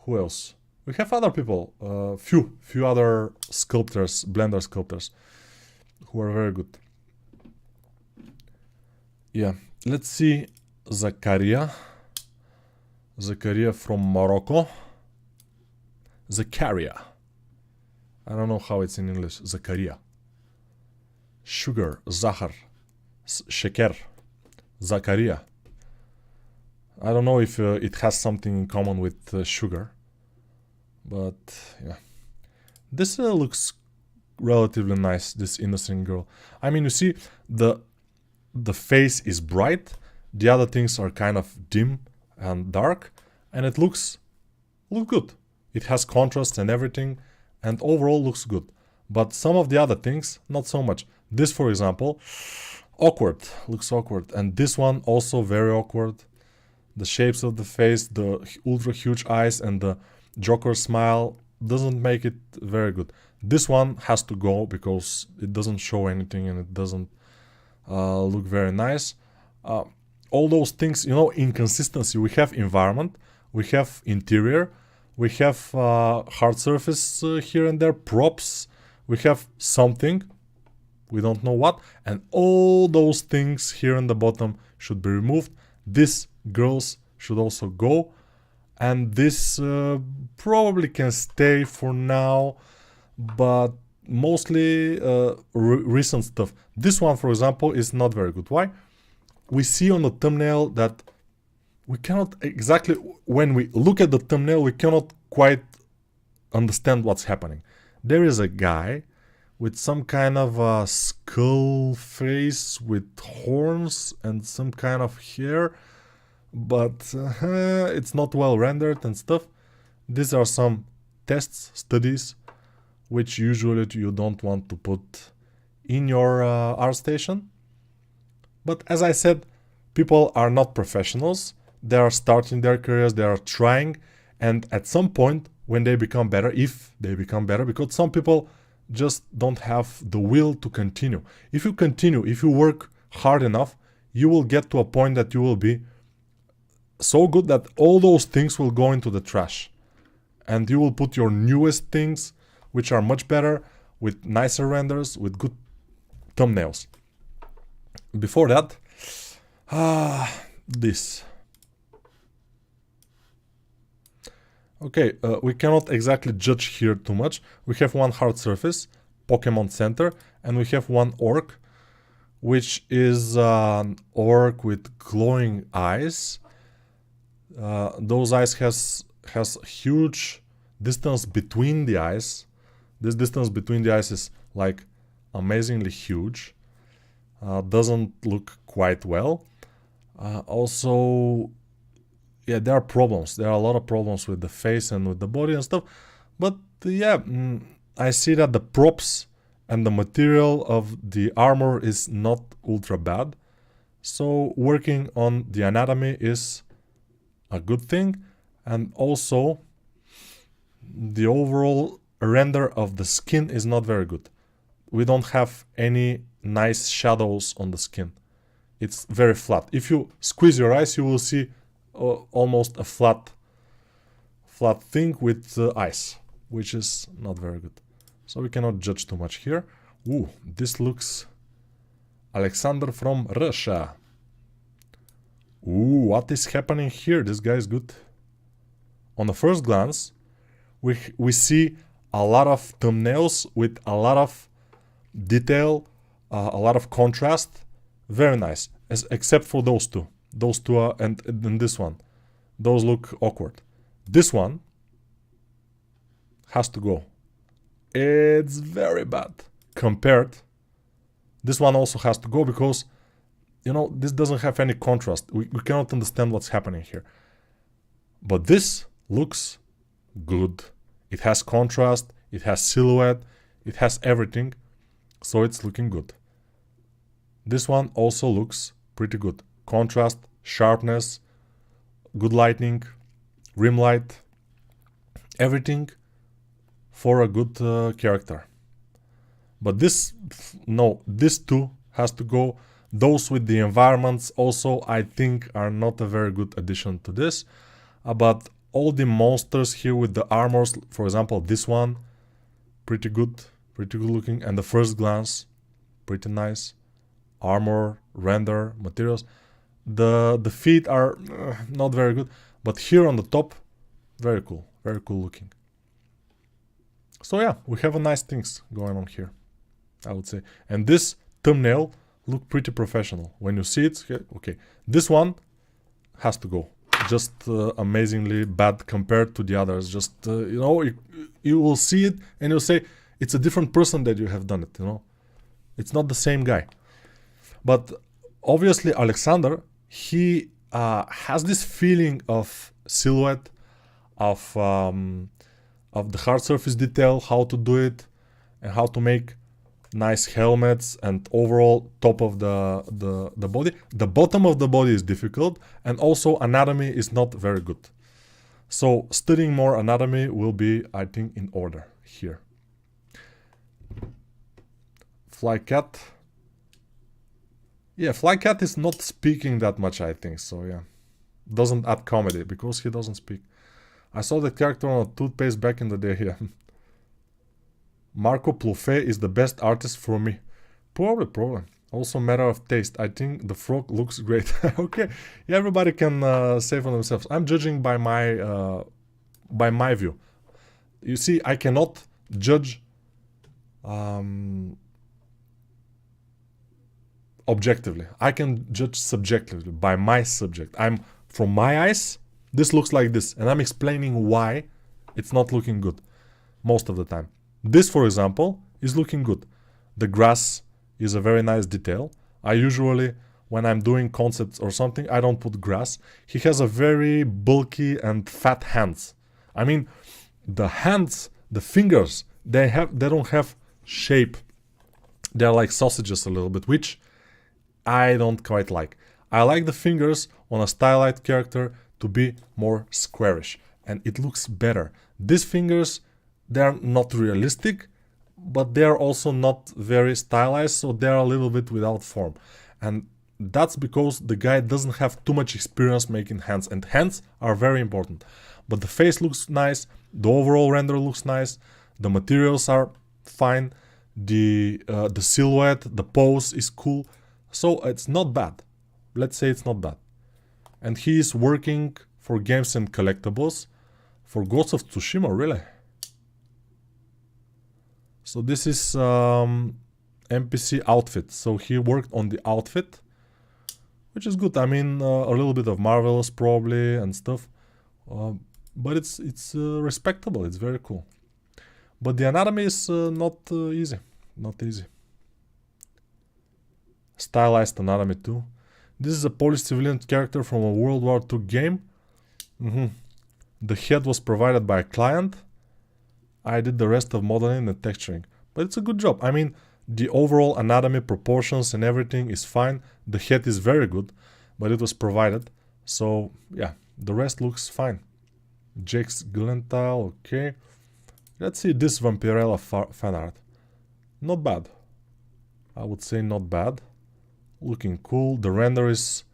Speaker 1: who else? We have other people. Few other sculptors, Blender sculptors, who are very good. Yeah, let's see Zakaria. Zakaria from Morocco. Zakaria. I don't know how it's in English. Zakaria. Sugar, Zahar, Sheker, Zakaria. I don't know if it has something in common with sugar, but yeah. This looks relatively nice, this innocent girl. I mean, you see, the face is bright, the other things are kind of dim and dark, and it looks good. It has contrast and everything, and overall looks good. But some of the other things, not so much. This, for example, awkward, looks awkward. And this one also very awkward. The shapes of the face, the ultra huge eyes, and the Joker smile doesn't make it very good. This one has to go because it doesn't show anything and it doesn't look very nice. All those things, you know, inconsistency. We have environment, we have interior, we have hard surface here and there, props, we have something, we don't know what, and all those things here in the bottom should be removed. This girls should also go, and this probably can stay for now, but mostly recent stuff. This one, for example, is not very good. Why? We see on the thumbnail that we cannot exactly, when we look at the thumbnail, we cannot quite understand what's happening. There is a guy with some kind of a skull face with horns and some kind of hair, but it's not well rendered and stuff. These are some tests, studies, which usually you don't want to put in your ArtStation. But as I said, people are not professionals. They are starting their careers, they are trying, and at some point when they become better, if they become better, because some people just don't have the will to continue. If you continue, if you work hard enough, you will get to a point that you will be so good that all those things will go into the trash. And you will put your newest things, which are much better, with nicer renders, with good thumbnails. Before that, this. Okay, we cannot exactly judge here too much. We have one hard surface, Pokemon Center, and we have one orc, which is an orc with glowing eyes. Those eyes has huge distance between the eyes. This distance between the eyes is like amazingly huge. Doesn't look quite well. Also, yeah, there are problems. There are a lot of problems with the face and with the body and stuff. But yeah, I see that the props and the material of the armor is not ultra bad. So working on the anatomy is a good thing. And also, the overall render of the skin is not very good. We don't have any nice shadows on the skin. It's very flat. If you squeeze your eyes, you will see almost a flat thing with eyes, which is not very good. So we cannot judge too much here. Ooh, this looks Alexander from Russia. Ooh, what is happening here? This guy is good. On the first glance, we see a lot of thumbnails with a lot of detail, a lot of contrast. Very nice, except for those two. Those two are, and this one. Those look awkward. This one has to go. It's very bad. Compared, this one also has to go because, you know, this doesn't have any contrast. We cannot understand what's happening here. But this looks good. It has contrast, it has silhouette, it has everything. So it's looking good. This one also looks pretty good. Contrast, sharpness, good lighting, rim light, everything for a good character. But this, no, this too has to go. Those with the environments also, I think, are not a very good addition to this. But all the monsters here with the armors, for example, this one, pretty good looking. And the first glance, pretty nice. Armor, render, materials. The feet are not very good. But here on the top, very cool looking. So yeah, we have a nice things going on here, I would say. And this thumbnail look pretty professional. When you see it, okay, this one has to go. Just amazingly bad compared to the others. Just, you know, you will see it and you'll say, it's a different person that you have done it, you know. It's not the same guy. But obviously Alexander, he has this feeling of silhouette, of the hard surface detail, how to do it, and how to make nice helmets and overall top of the body. The bottom of the body is difficult, and also anatomy is not very good. So studying more anatomy will be, I think, in order here. Flycat. Yeah, Flycat is not speaking that much, I think, so yeah. Doesn't add comedy, because he doesn't speak. I saw the character on a toothpaste back in the day here. Marco Plouffe is the best artist for me. Probably. Also matter of taste. I think the frog looks great. Okay, yeah, everybody can say for themselves. I'm judging by my view. You see, I cannot judge objectively. I can judge subjectively by my subject. From my eyes, this looks like this, and I'm explaining why it's not looking good most of the time. This, for example, is looking good. The grass is a very nice detail. I usually, when I'm doing concepts or something, I don't put grass. He has a very bulky and fat hands. I mean, the hands, the fingers, they don't have shape. They're like sausages a little bit, which I don't quite like. I like the fingers on a stylized character to be more squarish, and it looks better. These fingers, they're not realistic, but they're also not very stylized, so they're a little bit without form. And that's because the guy doesn't have too much experience making hands, and hands are very important. But the face looks nice, the overall render looks nice, the materials are fine, the silhouette, the pose is cool, so it's not bad. Let's say it's not bad. And he is working for games and collectibles for Ghost of Tsushima, really. So this is NPC outfit. So he worked on the outfit, which is good. I mean, a little bit of Marvelous probably and stuff, but it's respectable. It's very cool. But the anatomy is not easy. Not easy. Stylized anatomy too. This is a Polish civilian character from a World War II game. The head was provided by a client. I did the rest of modeling and texturing. But it's a good job. I mean, the overall anatomy, proportions and everything is fine. The head is very good, but it was provided. So, yeah, the rest looks fine. Jake's Glental, okay. Let's see this Vampirella fan art. Not bad. I would say not bad. Looking cool. The render is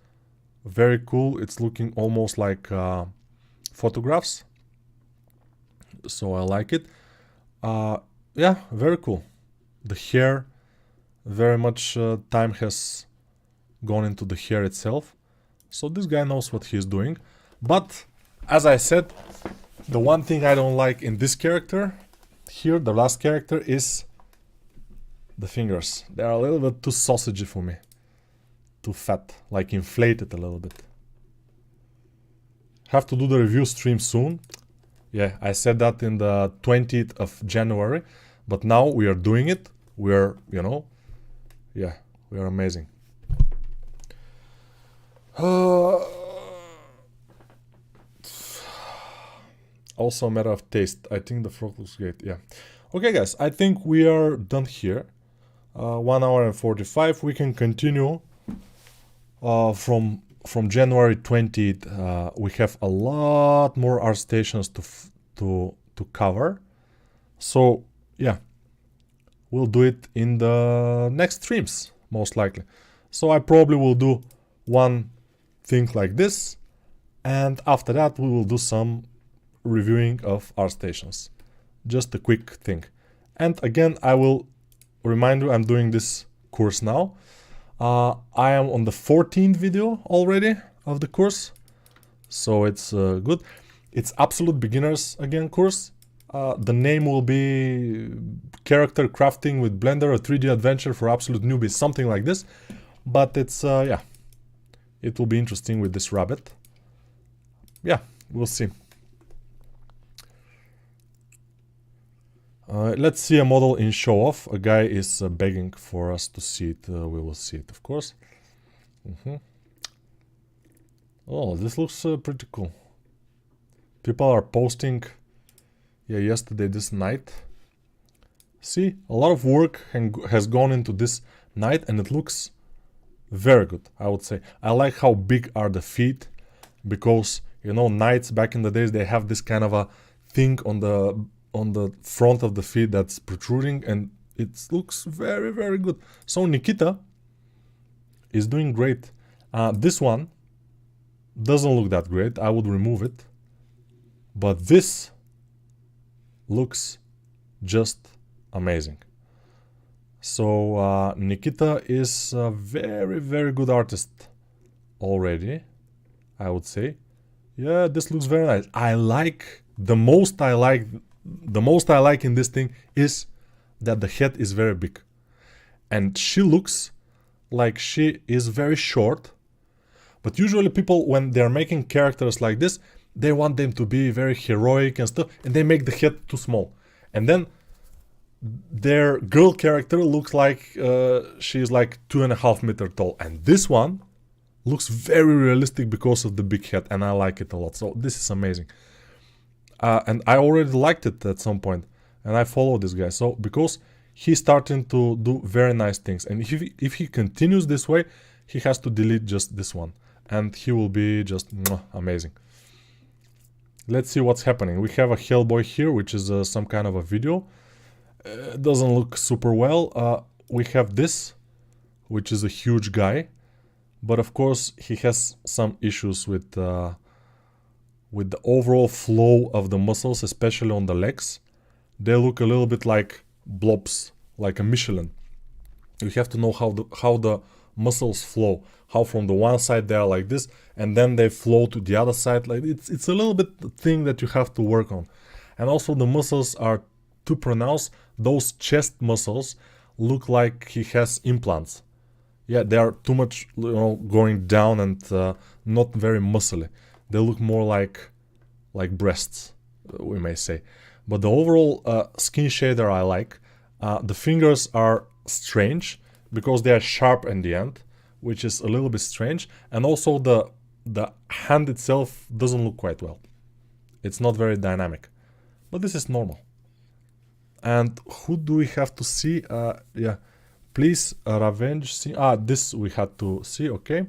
Speaker 1: very cool. It's looking almost like photographs. So I like it. Yeah, very cool. The hair Very much time has gone into the hair itself. So this guy knows what he's doing. But as I said, the one thing I don't like in this character here, the last character, is the fingers. They are a little bit too sausagey for me. Too fat, like inflated a little bit. Have to do the review stream soon. Yeah, I said that in the 20th of January, but now we are doing it. We are, you know, yeah, we are amazing. Also a matter of taste. I think the frog looks great. Yeah. Okay, guys, I think we are done here. 1 hour and 45. We can continue from January 20th. We have a lot more ArtStations to cover. So yeah, we'll do it in the next streams most likely. So I probably will do one thing like this, and after that we will do some reviewing of ArtStations. Just a quick thing. And again, I will remind you, I'm doing this course now. I am on the 14th video already of the course, so it's good. It's absolute beginners again course. The name will be character crafting with Blender, a 3D adventure for absolute newbies, something like this. But it's yeah, it will be interesting with this rabbit. Yeah, we'll see. Let's see a model in show off. A guy is begging for us to see it. We will see it, of course. Oh, this looks pretty cool. People are posting, yeah, yesterday, this knight. See, a lot of work has gone into this knight, and it looks very good, I would say. I like how big are the feet, because, you know, knights back in the days, they have this kind of a thing on the front of the feet that's protruding, and it looks very, very good. So Nikita is doing great. This one doesn't look that great. I would remove it. But this looks just amazing. So Nikita is a very, very good artist already, I would say. Yeah, this looks very nice. The most I like in this thing is that the head is very big. And she looks like she is very short. But usually people, when they're making characters like this, they want them to be very heroic and stuff, and they make the head too small. And then their girl character looks like she's like 2.5 meters tall. And this one looks very realistic because of the big head, and I like it a lot. So this is amazing. And I already liked it at some point, and I follow this guy. So because he's starting to do very nice things, and if he continues this way, he has to delete just this one, and he will be just amazing. Let's see what's happening. We have a Hellboy here, which is some kind of a video. It doesn't look super well. We have this, which is a huge guy, but of course he has some issues with the overall flow of the muscles, especially on the legs. They look a little bit like blobs, like a Michelin. You have to know how the muscles flow, how from the one side they are like this, and then they flow to the other side. Like it's a little bit the thing that you have to work on. And also the muscles are too pronounced. Those chest muscles look like he has implants. Yeah, they are too much, you know, going down and not very muscly. They look more like breasts, we may say. But the overall skin shader I like. The fingers are strange because they are sharp in the end, which is a little bit strange. And also the hand itself doesn't look quite well. It's not very dynamic. But this is normal. And who do we have to see? Yeah, please revenge. See, this we had to see. Okay.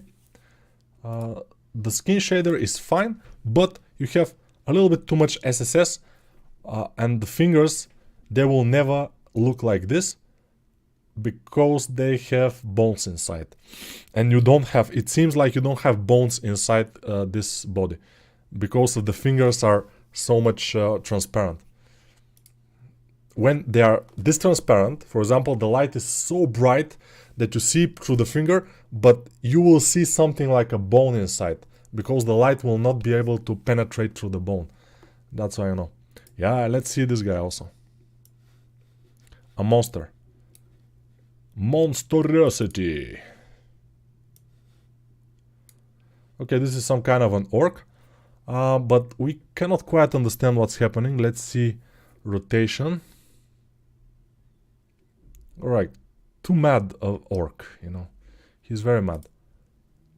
Speaker 1: The skin shader is fine, but you have a little bit too much SSS, and the fingers, they will never look like this because they have bones inside, and you don't have, it seems like you don't have bones inside this body because of the fingers are so much transparent. when they are this transparent, for example, the light is so bright that you see through the finger, but you will see something like a bone inside because the light will not be able to penetrate through the bone. That's why I know. Yeah, let's see this guy also. A monster. Monstrosity. Okay, this is some kind of an orc, but we cannot quite understand what's happening. Let's see rotation. Alright, too mad orc, you know. He's very mad.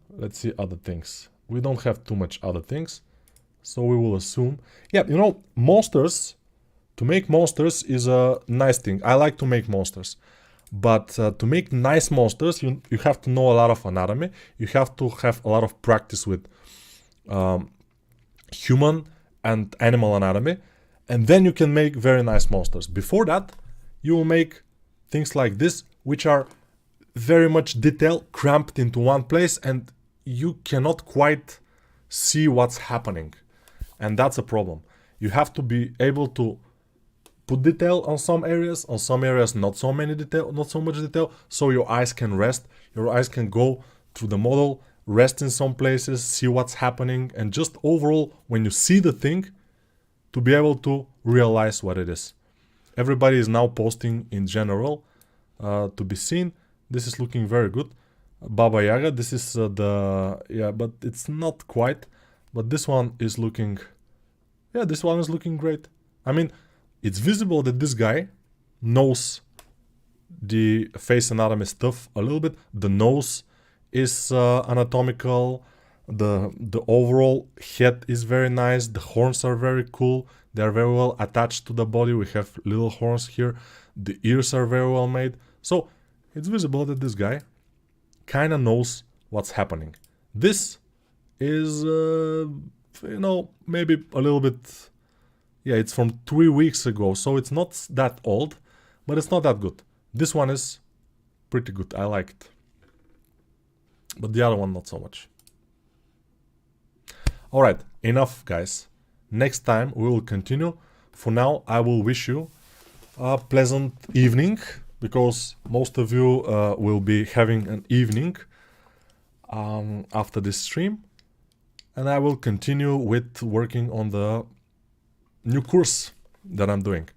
Speaker 1: Let's see other things. We don't have too much other things, so we will assume. Yeah, you know, monsters, to make monsters is a nice thing. I like to make monsters. But to make nice monsters, you have to know a lot of anatomy. You have to have a lot of practice with human and animal anatomy. And then you can make very nice monsters. Before that, you will make things like this, which are very much detailed, cramped into one place, and you cannot quite see what's happening. And that's a problem. You have to be able to put detail on some areas not so much detail, so your eyes can rest, your eyes can go through the model, rest in some places, see what's happening, and just overall, when you see the thing, to be able to realize what it is. Everybody is now posting in general to be seen. This is looking very good. Baba Yaga, this is yeah, but it's not quite, but this one is looking, yeah, this one is looking great. I mean, it's visible that this guy knows the face anatomy stuff a little bit. The nose is anatomical. The overall head is very nice. The horns are very cool. They are very well attached to the body. We have little horns here. The ears are very well made. So it's visible that this guy kind of knows what's happening. This is, you know, maybe a little bit... Yeah, it's from 3 weeks ago, so it's not that old, but it's not that good. This one is pretty good, I like it. But the other one, not so much. Alright, enough guys. Next time we will continue. For now, I will wish you a pleasant evening, because most of you will be having an evening after this stream. And I will continue with working on the new course that I'm doing.